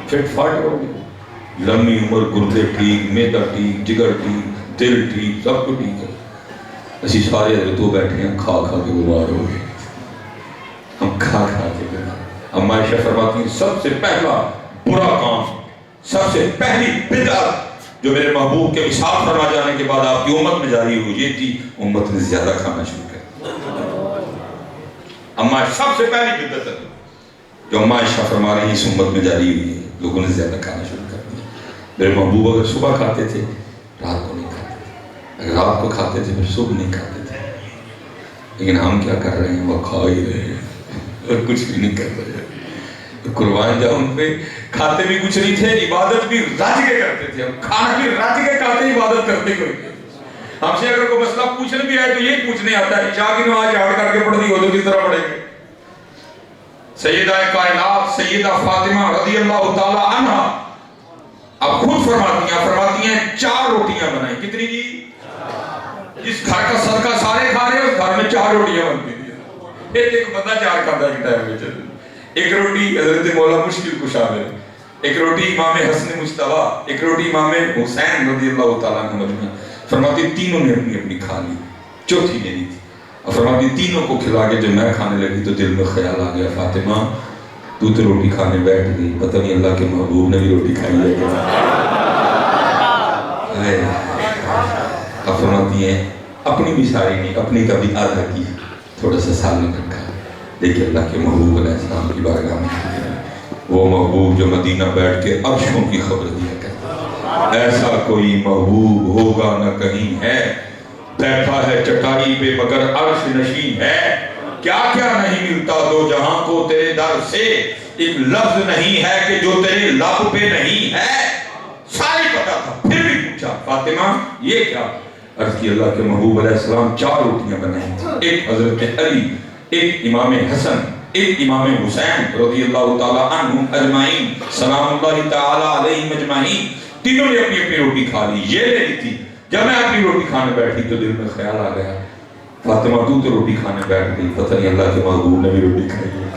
فٹ فاٹ ہو گئی، لمبی عمر، گردے ٹھیک، میدا ٹھیک، جگر ٹھیک، دل ٹھیک، سب کو ٹھیک ہے، اسی سارے حضرتوں بیٹھے ہیں کھا کھا کے بیمار ہو گئے، ہم کھا کھا کے بیمار، اما عائشہ فرماتی ہیں سب سے پہلا برا کام، سب سے پہلی بدعت جو میرے محبوب کے وصال فرما جانے کے بعد آپ کی امت میں جاری ہوئی، یہ تھی امت نے زیادہ کھانا شروع کر، اما سب سے پہلی بدعت ہے جو اما عائشہ فرما رہی ہیں اس امت میں جاری ہوئی ہے، لوگوں نے زیادہ کھانا شروع کر دیا، میرے محبوب اگر صبح کھاتے تھے رات کو نہیں کھاتے تھے، اگر رات کو کھاتے تھے پھر صبح نہیں کھاتے تھے، لیکن ہم کیا کر رہے ہیں، وہ کھا ہی رہے ہیں اور کچھ بھی نہیں کر رہے ہیں، قربان جاؤں ان پہ، کھاتے بھی کچھ نہیں تھے، عبادت بھی رج کے کرتے تھے، ہم کھانا بھی رج کے کھاتے، عبادت کرتے کوئی نہیں، ہم سے اگر کوئی مسئلہ پوچھنے بھی آئے تو یہ پوچھنے آتا ہے عشاء کی نماز جھاڑ کر کے پڑھنی ہو تو کس طرح پڑھیں گے؟ سیدہ کائنات سیدہ فاطمہ رضی اللہ تعالی عنہ اب خود فرماتی ہیں 4 روٹیاں بنائیں، کتنی جی؟ جس گھر کا صدقہ سارے کھا رہے ہیں اس گھر میں 4 روٹیاں بنتی تھی، ایک بندہ 4 کھاتا ہے ٹائم میں چلے، ایک روٹی حضرت مولا مشکل کشا میں، ایک روٹی امام حسن مجتبیٰ، ایک روٹی امام حسین رضی اللہ تعالیٰ عنہ مجمع، فرماتی تینوں نے اپنی اپنی کھا لی، چوتھی لینی تھی، اور فرماتی تینوں کو کھلا کے جب میں کھانے لگی تو دل میں خیال آ گیا فاطمہ تو روٹی کھانے بیٹھ گئی، پتہ نہیں اللہ کے محبوب نے بھی روٹی کھائی ہے کیا؟ اب فرماتی ہیں اپنی بھی ساری نہیں، اپنی کا بھی آدھا کی، تھوڑا سا سالن رکھا، دیکھیں اللہ کے محبوب علیہ السلام کی بارگاہ میں، وہ محبوب جو مدینہ بیٹھ کے عرشوں کی خبر دیا کرتا، ایسا کوئی محبوب ہوگا نہ کہیں ہے، بیٹھا ہے چٹائی پہ مگر عرش نشین ہے، کیا کیا نہیں ملتا 2 جہاں کو تیرے در سے، ایک لفظ نہیں ہے کہ جو تیرے لب پہ نہیں ہے، ساری پتا تھا فاطمہ یہ کیا؟ عرض کی اللہ کے محبوب علیہ السلام 4 روٹیاں بنائیں، ایک حضرت علی، ایک امام حسن، ایک امام حسین رضی اللہ تعالیٰ عنہم اجمعین سلام اللہ تعالیٰ علیہم اجمعین، تینوں نے اپنی اپنی روٹی کھا لی، یہ لے لی تھی۔ جب میں اپنی روٹی کھانے بیٹھی تو دل میں خیال آ گیا فاطمہ تو روٹی کھانے بیٹھ گئی، پتہ نہیں اللہ کے محبوب نے بھی روٹی کھائی ہے۔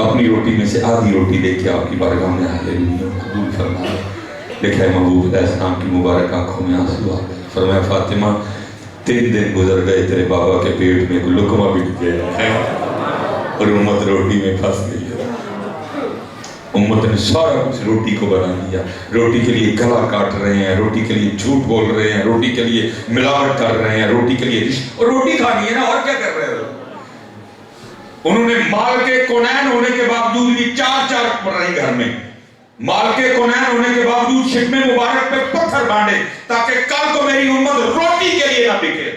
اپنی روٹی میں سے آدھی روٹی لے کے آپ کی بارگاہ میں حاضر ہوئی، قبول فرمائے۔ دیکھا ہے محبوب علیہ السلام کی مبارک آنکھوں میں آنسو آ گئے، فرمایا فاطمہ 3 دن گزر گئے تیرے بابا کے پیٹ میں کوئی لقمہ بٹ گیا ہے اور امت روٹی میں پھنس گئی ہے۔ امت نے سارا کچھ روٹی کو بنا لیا، روٹی کے لیے گلا کاٹ رہے ہیں، روٹی کے لیے جھوٹ بول رہے ہیں، روٹی کے لیے ملاوٹ کر رہے ہیں، روٹی کے لیے اور روٹی کھانی ہے نا، اور کیا کر رہے ہیں؟ انہوں نے مال کے کونین ہونے کے باوجود بھی 4 پڑھ گھر میں، مال کے کونین ہونے کے باوجود شکم مبارک پہ پتھر باندھے تاکہ کل کو میری امت روٹی کے لیے نہ بکے۔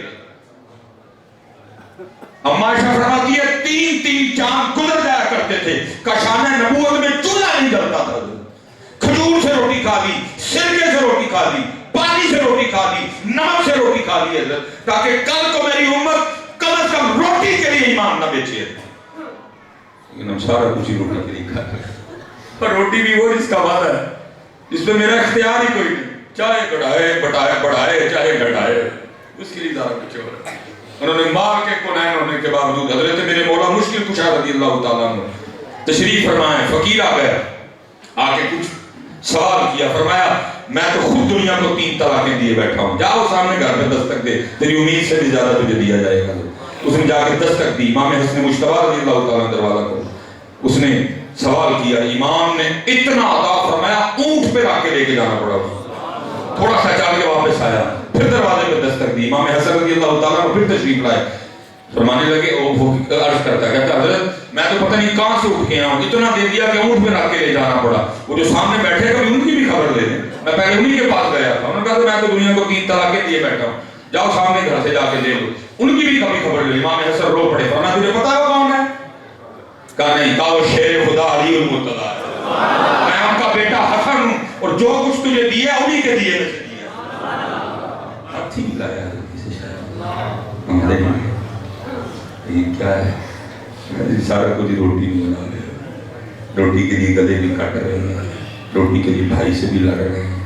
اما عائشہ فرماتی ہے 3 چاند گزر جایا کرتے تھے، کاشانہ نبوت میں چولہا نہیں جلتا تھا، کھجور سے روٹی کھا لی، سرکے سے روٹی کھا لی، پانی سے روٹی کھا لی، نمک سے روٹی کھا لی حضرت، تاکہ کل کو میری امت کم از کم روٹی کے لیے ایمان نہ بیچے۔ لیکن ہم سارا کچھ ہی روٹی کے لیے کھا رہے ہیں، اور روٹی بھی وہ جس کا وعدہ ہے، جس پہ میرا اختیار ہی کوئی نہیں، چاہے بڑھائے چاہے گھٹائے، اس کے لیے سارا کچھ ہو رہا ہے۔ انہوں نے مال کے کونین ہونے کے باوجود حضرت میرے مولا مشکل کشا رضی اللہ تعالیٰ عنہ تشریف فرمائے، فقیر آ گیا، آ کے کچھ سوال کیا، فرمایا میں تو خود دنیا کو 3 طلاقیں دیے بیٹھا ہوں، جاؤ سامنے گھر پہ دستک دے، تیری امید سے بھی زیادہ تجھے دیا جائے گا۔ اس نے جا کے دستک دی، امام حسن مجتبی رضی اللہ تعالیٰ دروازہ کو، اس نے سوال کیا، امام نے اتنا عطا فرمایا اونٹ پہ رکھ کے لے کے جانا پڑا، تھوڑا سا چل کے واپس آیا، پھر دروازے پہ دستک دی، امام حسن رضی اللہ تعالیٰ نے پھر تشریف لائے، فرمانے لگے عرض کرتا کہتا حضرت میں تو پتہ نہیں کہاں سے اٹھ کے آیا ہوں، اتنا دے دیا کہ اونٹ پہ رکھ کے لے جانا پڑا۔ وہ جو سامنے بیٹھے کبھی ان کی بھی خبر لے لیں، میں پہلے انہی کے پاس گیا تھا، انہوں نے کہا میں تو دنیا کو 3 طلاقیں دیے بیٹھا ہوں، جاؤ سامنے گھر سے جا کے لے لو، ان کی بھی کبھی خبر لے لی۔ امام حسن رو پڑے، فرمایا تجھے پتا ہے وہ کون ہے؟ کہا نہیں، کہا وہ شیر خدا علی المرتضیٰ ہے، میں ان کا بیٹا حسن ہوں اور جو کچھ تجھے دیا انہی کے دیے میں سے دیا۔ ہاتھی لایا کسی شاید ہمارے لیے یہ کیا ہے؟ سارا کچھ روٹی نہیں بنا رہے، روٹی کے لیے گلے بھی کاٹ رہے ہیں، روٹی کے لیے بھائی سے بھی لڑ رہے ہیں،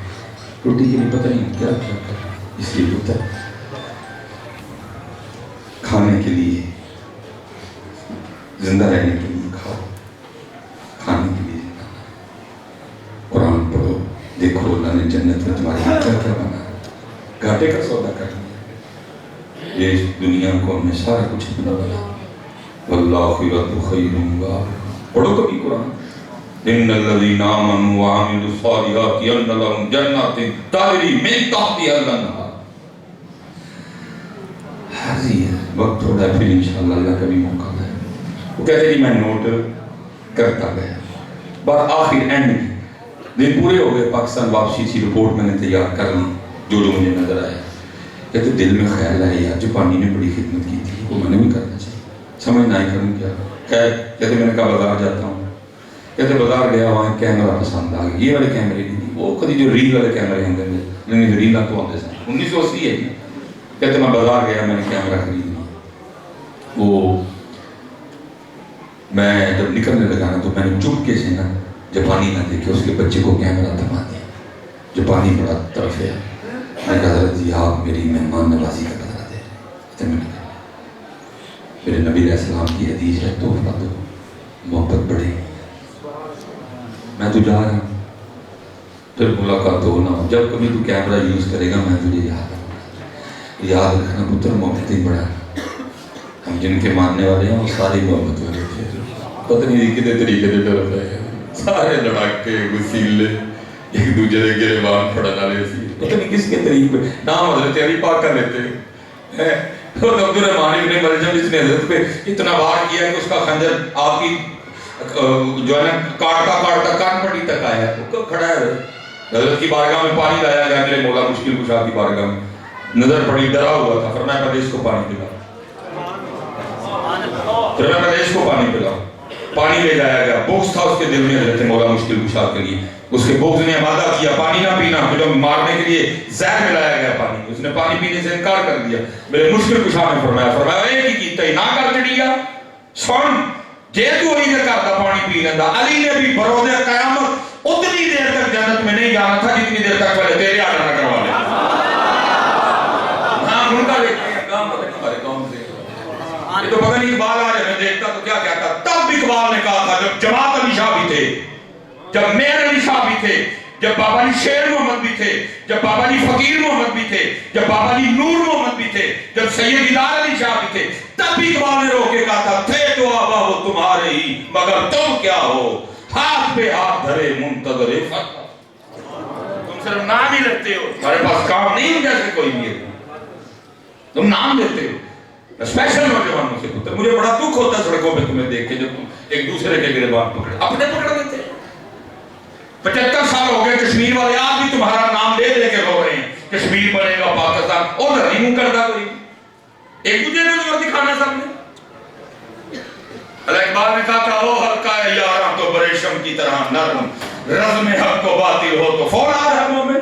روٹی کے لیے پتہ نہیں کیا کیا کر رہے ہیں۔ اس لیے پتہ کھانے کے لیے، زندہ رہنے کے لیے کھاؤ، کھانے کے لیے قرآن پڑھو، دیکھو اللہ نے جنت میں تمہارے لیے کیا کیا بنا ہے، گھاٹے کا سودا کر لیا۔ یہ اس دنیا کو ہمیں سارا کچھ اپنا بنا، والآخرۃ خیر وابقیٰ۔ پڑھو کبھی قرآن، ان الذین آمنوا وعملوا الصالحات ان لهم جنات تجری من تحتها الانہار۔ حاضی ہے، وقت تھوڑا ہے، پھر انشاءاللہ اللہ کا بھی موقع ہے۔ وہ کہتے ہیں میں نوٹ کرتا گیا، بار آخر اینڈ دن پورے ہو گئے، پاکستان واپسی تھی، رپورٹ میں نے تیار کر لی جو مجھے نظر آیا۔ کہتے دل میں خیال آیا یار جاپانی نے بڑی خدمت کی تھی، وہ میں نے بھی کرنا چاہیے، سمجھ نہ آئی کروں کیا۔ کہتے میں نے کہا بازار جاتا ہوں، کہتے بازار گیا، وہاں کیمرہ پسند آ گیا، یہ والے کیمرے نہیں تھی، وہ کدی جو ریل والے کیمرے ہوں گے، لیکن جو ریل تو آتے سن 1980 ہے جی۔ کہتے میں بازار گیا، میں نے کیمرہ خرید لیا، وہ میں جب نکلنے لگا نا تو میں نے چپکے سے نا جاپانی نہ دیکھے اس کے بچے کو کیمرہ تھما دیا، جاپانی بڑا طرف ہے، میں کہا حضرت جی آپ میری مہمان نوازی کا بدلہ دے رہے ہیں۔ میرے نبی علیہ السلام کی حدیث ہے تحفہ دو محبت بڑھے، میں تو جا رہا ہوں، پھر ملاقات ہو نہ ہو، جب کبھی تو کیمرہ یوز کرے گا میں تجھے یاد رکھنا پتر محبت ہی بڑھا۔ ہم جن کے ماننے والے ہیں وہ ساری محبت والے تھے، پتہ نہیں کتنے طریقے سے ڈر پائے، سارے لڑاکے غسیلے ایک دوسرے کے گریبان پھڑن والے سی، پتہ نہیں کس کے طریقے پہ نام حضرت علی پاک کا لیتے ہیں۔ اور عبد الرحمن ابن ملجم جس نے حضرت پہ اتنا وار کیا کہ اس کا خنجر آپ کی جو ہے نا کاٹتا کان پٹی تک آیا، وہ کھڑا ہے حضرت کی بارگاہ میں پانی لایا گیا، میرے مولا مشکل کشا کی بارگاہ میں نظر پڑی، ڈرا ہوا تھا، فرمایا پہلے اس کو پانی پلا، فرمایا پہلے اس کو پانی پلا، پانی لے جایا گیا، بغض تھا اس کے دل میں حضرت مولا مشکل کشا کے لیے، اس کے بغض نے وعدہ کیا پانی نہ پینا، جو مارنے کے لیے زہر ملایا گیا پانی، اس نے پانی پینے سے انکار کر دیا۔ میرے مشکل کشا نے فرمایا ایک ہی کیتا ہی نہ کر چڑیا سن جے تو علی دے گھر دا پانی پی لیندا، علی نے بھی بروز قیامت اتنی دیر تک جنت میں نہیں جانا تھا جتنی دیر تک پہلے تیرے آڈر نہ کروا لے۔ ہاں ان کا دیکھیں کام پتہ نہیں ہمارے قوم سے یہ تو پتہ نہیں اقبال آج میں دیکھتا تو کیا کہتا، تب اقبال نے کہا تھا جب جماعت علی شاہ بھی تھے، جب میر علی شاہ بھی تھے، جب بابا جی شیر محمد بھی تھے، جب بابا جی فقیر محمد بھی تھے، جب بابا جی نور محمد بھی تھے، جب سید ہلال علی شاہ بھی تھے، تب بھی اقبال نے رو کے کہا تھا تھے تو آبا وہ تمہارے ہی مگر تم کیا ہو، ہاتھ پہ ہاتھ دھرے منتظر فتح۔ تم صرف نام ہی رکھتے ہو، تمہارے پاس کام نہیں ہو جیسے کوئی بھی ہے، تم نام دیتے ہو۔ اسپیشل نوجوانوں سے پتر مجھے بڑا دکھ ہوتا ہے سڑکوں پہ تمہیں دیکھ کے جب تم ایک دوسرے کے گریبان پکڑے، اپنے پکڑ دیتے ہیں۔ 75 سال ہو گئے کشمیر والے آج بھی تمہارا نام لے لے کے رو رہے ہیں، کشمیر بنے گا پاکستان، ادھر نہیں منہ کرتا کوئی، ایک دوسرے کو جو دکھانا سب نے۔ اللہ اقبال نے کہا تھا او حلقہ یاراں تو بریشم کی طرح نرم، رزم حق کو باطل ہو تو فوراً رحموں میں،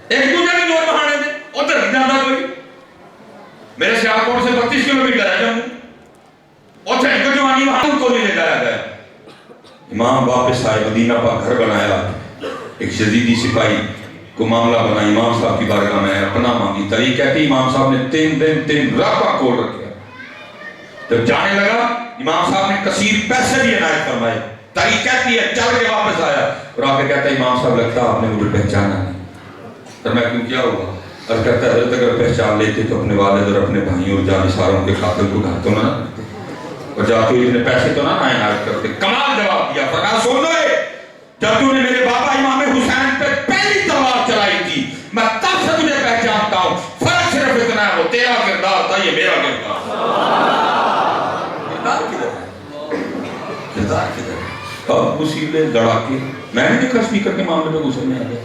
ایک دوسرے کے دور بہانے دے، ادھر نہیں جاتا کوئی۔ میرے سیالکوٹ سے 32 کلومیٹر ہے جموں، اتھے ایک جوانی وہاں ان کو نہیں لے جایا گیا۔ امام واپس آئے، مدینہ پاک گھر بنایا، ایک یزیدی سپاہی کو معاملہ بنا، امام صاحب کی بارگاہ میں اپنا مانگی، تاریخ کہتی امام صاحب نے 3 دن 3 راتاں کھول رکھا۔ جب جانے لگا امام صاحب نے کثیر پیسے بھی عنایت فرمائے، تاریخ کہتی ہے چل کے واپس آیا اور آ کے کہتا ہے امام صاحب لگتا آپ نے مجھے پہچانا نہیں۔ تو میں کیوں کیا ہوا؟ اور کہتا ہے حضرت اگر پہچان لیتے تو اپنے والد اور اپنے بھائیوں اور جانثاروں کے قاتل کو گھر تو نہ کرتے اور جاتے ہوئے اتنے پیسے تو نہ عنایت کرتے۔ کمال جواب دیا، فرمایا سن لو جب تو نے میرے بابا امام حسین پہ پہلی تلوار چلائی تھی میں تب سے تجھے پہچانتا ہوں، فرق صرف اتنا ہے وہ تیرا کردار تھا، یہ میرا کردار۔ کردار کدھر ہے؟ کردار کدھر ہے؟ اب مصیبتیں لڑا کے میں نے دیکھا اسپیکر کے معاملے میں گزرنے آ گیا،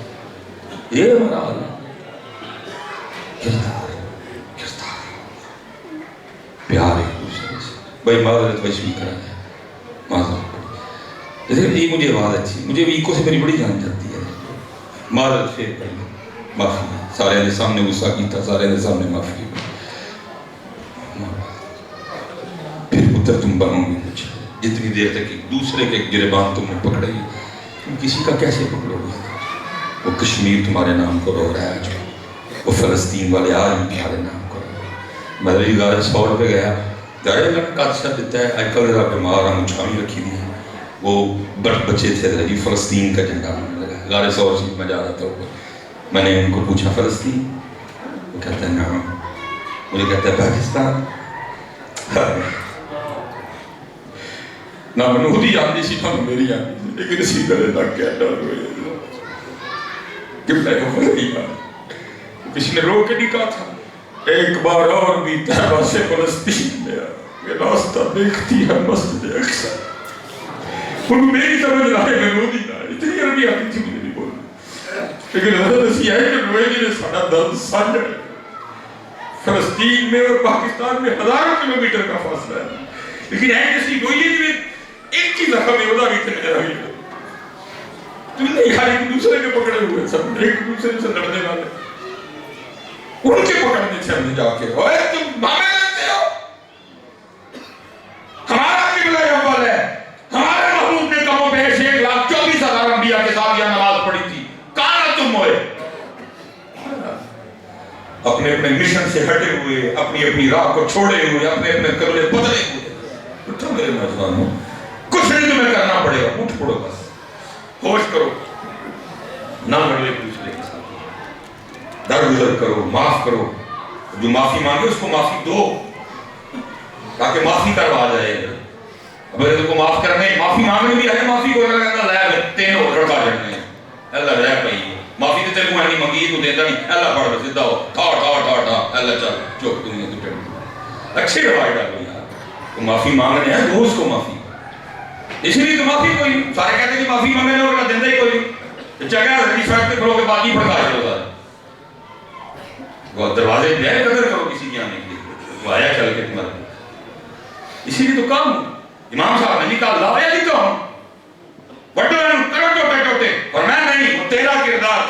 یہ ہمارا حال ہے۔ کردار پیار ایک دوسرے سے بھائی معذرت ویسے بھی کرا ہے معذرت لیکن یہ مجھے آواز اچھی مجھے بھی ایکو سے میری بڑی جان جاتی ہے معذرت فیر کر لیں معافی سارے نے سامنے غصہ کیتا سارے نے سامنے معافی پھر پتر تم بنو گے کچھ جتنی دیر تک ایک دوسرے کے گریبان تم نے پکڑے تم کسی کا کیسے پکڑو گے؟ وہ کشمیر تمہارے نام کو رو رہا ہے آج وہ فلسطین والے آج بھی تمہارے نام کو رو رہا ہے۔ میں دلی گارے 100 روپے گیا گاڑے میں قادشہ دیتا ہے آج کل ذرا بیمار ہم چھاوی رکھی دی ہے وہ بچے تھے رہی فلسطین کا جھنڈا ہونے لگا گارے 100 سیٹ میں جا رہا تھا میں نے ان کو پوچھا فلسطین وہ کہتا ہے نعم مجھے کہتا ہے پاکستان نہ منودی آندی سی نہ میری آندی سی لیکن اسی طرح تک کیا ڈر ہوئے کہ میں کو نہیں پاتا کسی نے رو کے نہیں کہا تھا ایک بار اور بھی تہرا سے فلسطین میں یہ راستہ دیکھتی ہے مسجد اقصی ان کو میری سمجھ آئے میں روتی نہ اتنی عربی آتی تھی مجھے نہیں بولنا لیکن حضرت اسی ہے کہ روئے جی نے سارا درد سانجا ہے فلسطین میں اور پاکستان میں ہزاروں کلومیٹر کا فاصلہ ہے لیکن ہے جیسی روئی جی میں ایک چیز رکھا میں ادا بھی تھے نظر آئی تم نہیں خالی ایک دوسرے کے پکڑے ہوئے سب ایک دوسرے سے لڑنے والے ان کے پکڑنے سے ہم نے جا کے اوے تم ہمیں لگتے ہو ہمارا قبلہ اول ہے ہمارے محبوب نے کم و بیش 1,24,000 انبیاء کے ساتھ یہ نماز پڑھی تھی کہاں تم ہوئے اپنے اپنے مشن سے ہٹے ہوئے اپنی اپنی راہ کو چھوڑے ہوئے اپنے اپنے قبلے بدلے ہوئے اٹھو میرے نوجوانوں کچھ نہیں تمہیں کرنا پڑے گا اٹھ پڑو بس ہوش کرو نہ لڑو ایک دوسرے کے ساتھ درگزر کرو معاف کرو جو معافی مانگے اس کو معافی دو تاکہ معافی کروا جائے اگر کو معاف کرنے معافی مانگنے بھی ہے معافی کو اللہ لے تین ہو رکھا جانے اللہ رہ پئی معافی تے تیرے کو نہیں منگی تو دیندا نہیں اللہ پڑھ سیدھا ہو ٹھا ٹھا ٹھا ٹھا اللہ چل چپ دنیا تو ٹٹ اچھی روایت ڈالو یار تو معافی مانگنے ہے دوست کو معافی اس لیے تو معافی کوئی سارے کہتے ہیں کہ معافی مانگنے اور اللہ دیندا ہی کوئی نہیں جگہ ریڈی فیکٹ پہ کھلو کے باقی پڑھا جائے وہ دروازے پہ ہے قدر کرو کسی کی آنے کے لیے وہ آیا چل کے تمہارے اسی لیے تو کام امام صاحب نے کہا لا یا نہیں تو بڑے کرو ٹوٹے ٹوٹے اور میں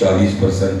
40%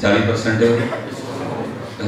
40%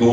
2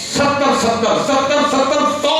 70 100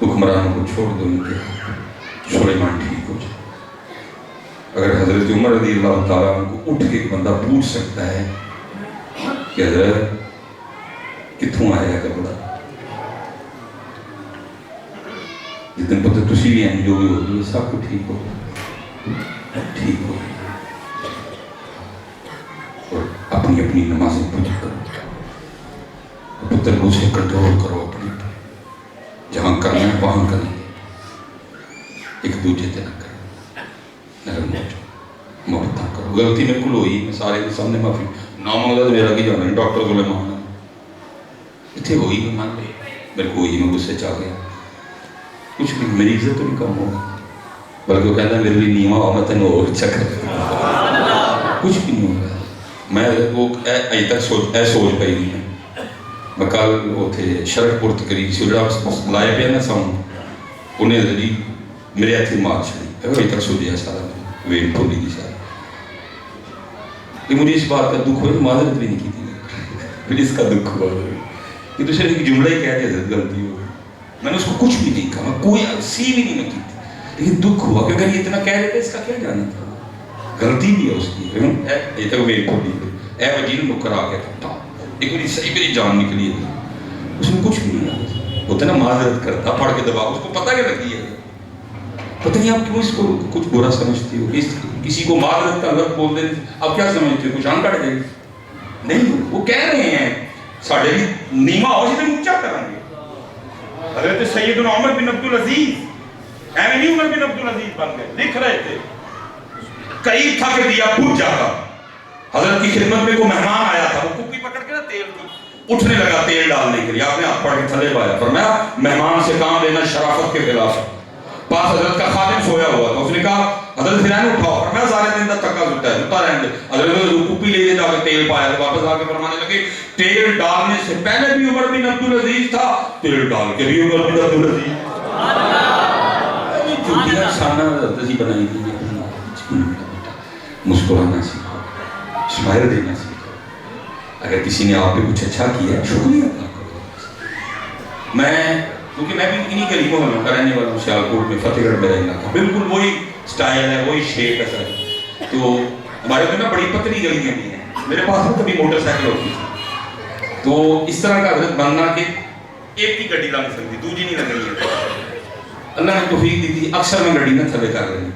حکمرانوں کو چھوڑ دو ان کے سلیمان ٹھیک ہو جائے. اگر حضرت عمر رضی اللہ تعالیٰ عنہ کو اٹھ کے ایک بندہ پوچھ سکتا ہے کہ حضرت کتوں آیا ہے کپڑا, جس دن پتہ تسی بھی ہیں جو بھی ہوگی سب کو ٹھیک ہو ٹھیک ہو, اور اپنی اپنی نمازیں پوری کرو, پتر کو سے کنٹرول کرو اپنی, جہاں کرنا ہے وہاں کریں گے, ایک دوجے تے نہ کریں, نرم ہو جاؤ, محبت کرو. غلطی میرے کو ہوئی, میں سارے کے سامنے معافی نام ہوگا تو میرا کی جانا ہے, ڈاکٹر کو لے ماننا اتنے ہوئی, میں مان لے میرے کو ہوئی, میں غصے چاہ گیا, کچھ بھی میری عزت تو نہیں کم ہوگا, بلکہ وہ کہتا ہے میرے لیے نیما ہوا میں تینوں اور چکر کچھ بھی نہیں ہوگا. میں وہ اج تک سوچ پہ ہی نہیں ہے. میں کل وہ تھے شرک پور تقریب سے جڑا لائے پہ نا ساؤنڈ, انہیں جی میرے ہاتھ مار چڑی, اج تک سوچیا سارا ویٹ کھولی دی ساری. کہ مجھے اس بات کا دکھ ہوا, معذرت بھی نہیں کی تھی, پھر اس کا دکھ ہوا کہ تو صرف ایک جملہ ہی کہہ دیا غلطی ہو گئی. میں نے اس کو کچھ بھی نہیں کہا, کوئی سی بھی نہیں کی تھی, لیکن دکھ ہوا کہ اگر یہ اتنا کہہ رہے تھے اس کا کیا جانا تھا, غلطی بھی ہے اس کی. یہ تک ویٹ کھولی اے وجیر نکر آ گیا تھا, ایک بڑی صحیح میری جان نکلی ہے, اس میں کچھ بھی نہیں آتا, ہوتا نا معذرت کرتا پڑھ کے دبا, اس کو پتہ کیا لگی ہے, پتہ نہیں آپ کیوں اس کو کچھ برا سمجھتی ہو, کسی کو معذرت کا لفظ بول دیں آپ کیا سمجھتے ہو, کچھ آن کٹ جائے گی نہیں. وہ کہہ رہے ہیں ساڑھے بھی نیما ہو جیسے اونچا کریں گے. حضرت سیدنا عمر بن عبدالعزیز ایویں نہیں عمر بن عبدالعزیز بن گئے, لکھ رہے تھے کئی تھا کہ دیا بھوج جاتا. حضرت کی خدمت میں کوئی مہمان آیا تھا, وہ کپی پکڑ کے نا تیل کی اٹھنے لگا تیل ڈالنے کے لیے, آپ نے ہاتھ پڑھ کے تھلے پایا, فرمایا مہمان سے کام لینا شرافت کے خلاف ہے. پاس حضرت کا خادم سویا ہوا تھا, اس نے کہا حضرت فلان اٹھاؤ, فرمایا سارے دن تک تھکا سوتا ہے, سوتا رہنے دے. حضرت نے کپی لے جا کے تیل پایا, تو واپس آ کے فرمانے لگے تیل ڈالنے سے پہلے بھی عمر بن عبدالعزیز تھا, تیل ڈال کے بھی عمر بن عبدالعزیز. چوٹیاں شانہ دسی بنائی تھی, مسکرانا سیکھو, اسمائل دینا سیکھو. اگر کسی نے آپ پہ کچھ اچھا کیا ہے شکریہ ادا کرو. میں کیونکہ میں بھی انہی گلی محلوں کا رہنے والا ہوں, سیالکوٹ میں, فتح گڑھ میرا علاقہ, بالکل وہی سٹائل ہے, وہی شیپ ہے سر. تو ہمارے تو نا بڑی پتلی گلیاں بھی ہیں, میرے پاس میں کبھی موٹر سائیکل ہوتی تھی, تو اس طرح کا حضرت بننا کہ ایک ہی گڈی لگ سکتی, دوسری نہیں لگ رہی ہے. اللہ نے توفیق دی تھی, اکثر میں گڈی نہ تھلے کر رہی,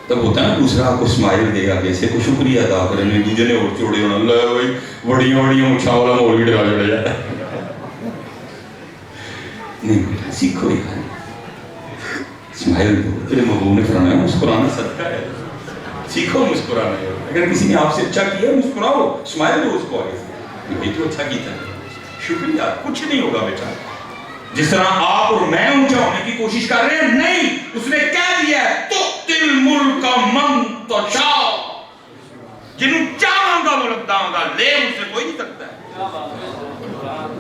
تب ہوتا ہے نا دوسرا آپ کو اسمائل دے گا, جیسے کو شکریہ ادا کریں, دوسرے نے اور چوڑے ہونا, اللہ بھائی بڑیاں بڑیاں اچھا والا مول بھی ڈرا جڑا جاتا ہے. نہیں بیٹا سیکھو یار, اسمائل دو. تیرے محبوب نے فرمایا مسکرانا صدقہ ہے, سیکھو مسکرانا. اگر کسی نے آپ سے اچھا کیا مسکراؤ, اسمائل دو اس کو آگے سے, یہ تو اچھا کیتا ہے, شکریہ, کچھ نہیں ہوگا بیٹا. جس طرح آپ اور میں اونچا ہونے کی کوشش کر رہے ہیں, نہیں, اس نے کہہ دیا ہے تؤتی الملک من تشاء, جنہوں چاہاں گا ملک داں گا, لے ان سے کوئی نہیں سکتا ہے.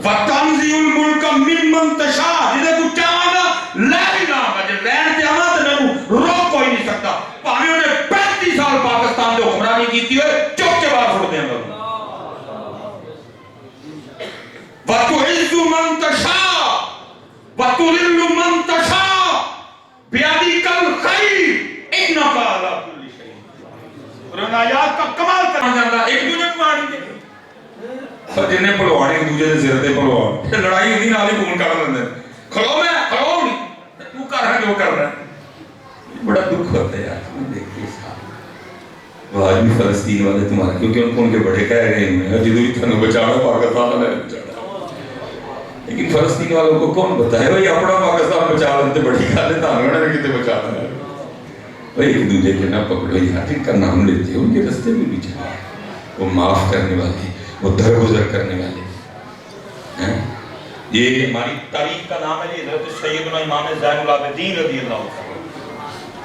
وَتَنزِعُ الْمُلْكَ مِمَّن تَشَاءُ, جنہیں کو چاہاں گا لے بھی داں گا, جب لین تے آنا تو نہ روک کوئی نہیں سکتا. پاہمیں انہیں 35 سال پاکستان دے حکمرانی کیتی ہوئے چوک کے بعد چھوڑ دیں گا. وَتُعِزُّ مَن تَشَاءُ وَتُذِلُّ مَن تَشَاءُ بِيَدِكَ الْخَيْرُ إِنَّكَ عَلَىٰ كُلِّ شَيْءٍ. قرآن آیات کا کمال کرنا جانتا, ایک دوسرے کو ماریں گے. جنہیں پلوان ایک دوسرے سے زیرتے پلوان, لڑائی ہوتی نہ بھی خون کر لیندے, کھڑو میں کھڑو نہیں, تو کر رہا ہے جو کر رہا ہے. بڑا دکھ ہوتا ہے یار, تمہیں دیکھ کے ساتھ. وہ آج بھی فلسطین والے تمہارے, کیونکہ ان کو ان کے بڑے کہہ رہے ہیں جدو بھی تھنو بچانا پاکستان نے بچانا, لیکن فلسطین والوں کو کون بتائے بھائی اپنا پاکستان بچا لیتے بڑی گل ہے, تھانوں نے کتے بچانا ہے. بھائی ایک دوسرے کے نہ پکڑو یار, جن کا نام لیتے ہیں ان کے رستے میں بھی چلے, وہ معاف کرنے والے, وہ درگزر کرنے والے. یہ ہماری تاریخ کا نام ہے, یہ حضرت سیدنا امام زین العابدین رضی اللہ عنہ.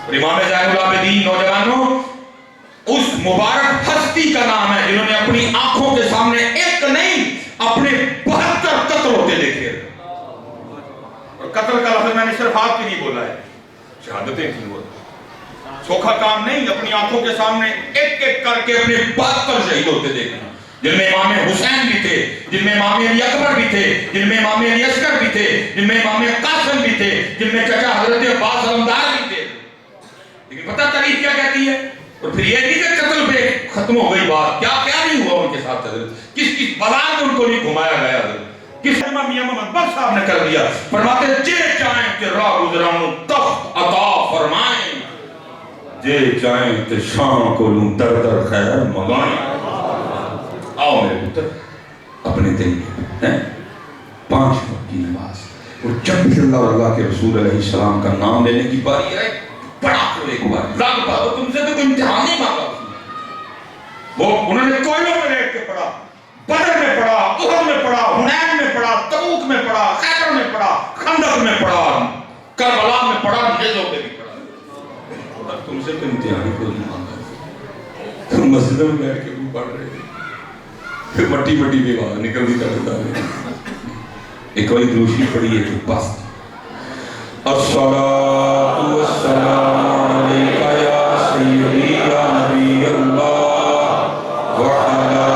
اور امام زین العابدین نوجوانوں اس مبارک ہستی کا نام ہے جنہوں نے اپنی آنکھوں کے سامنے ایک نہیں اپنے 72 قتل ہوتے دیکھے. اور قتل کا لفظ میں نے صرف آپ کی نہیں بولا ہے, شہادتیں تھیں, وہ سوکھا کام نہیں, اپنی آنکھوں کے سامنے ایک ایک کر کے اپنے 72 شہید ہوتے دیکھنا. جن میں امام حسین بھی تھے، جن میں امام علی اکبر بھی تھے، جن میں امام علی اصغر بھی تھے، جن میں امام قاسم بھی تھے، جن میں چچا حضرت عباس علمدار بھی تھے. لیکن پتہ تاریخ کیا کہتی ہے؟ اور پھر یہ نہیں کہ قتل پہ ختم ہو گئی بات. کیا کیا نہیں ہوا ان کے ساتھ حضرت، کس کس بازار میں ان کو نہیں گھمایا گیا حضرت. کس امام میاں محمد بخش صاحب نے کر دیا. فرماتے ہیں جے چاہیں کہ راہ گزرانوں تخت عطا فرمائیں، جے چاہیں کہ شام کو لوں در در خیر مگائیں. آؤ میرے پتر اپنے دل میں 5 وقت کی نماز، اور جب بھی اللہ کے رسول علیہ السلام کا نام لینے کی باری آئے پڑھا کرو ایک بار. زیادہ پڑھو، تم سے تو کوئی امتحان نہیں مانگا. وہ انہوں نے کوئلوں میں لیٹ کے پڑھا، بدر میں پڑھا، احد میں پڑھا، حنین میں پڑھا، تبوک میں پڑھا، خیبر میں پڑھا، خندق میں پڑھا، کربلا میں پڑھا، نیزوں پہ بھی پڑھا. اور تم سے تو امتحان کو نہیں مانگا. تم مسجدوں میں بیٹھ کے بھی پڑھ رہے تھے، پھر مٹی مٹی بھی باہر نکل بھی کرتا ہے. ایک وہی دوسری پڑھی ہے کہ بس الصلاۃ والسلام علیکہ یا سیدی یا نبی اللہ وعلا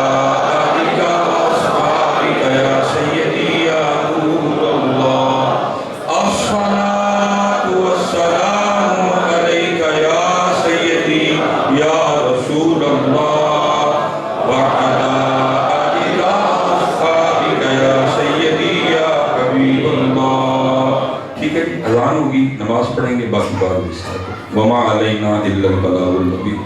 آلک واصحابک یا سیدی یا رسول اللہ. الصلاۃ والسلام علیکہ یا سیدی یا رسول اللہ وعلا آلک واصحابک یا سیدی یا حبیب اللہ. ٹھیک ہے، اذان ہوگی، نماز پڑھیں گے، باقی بات وما علینا الا البلاغ المبین.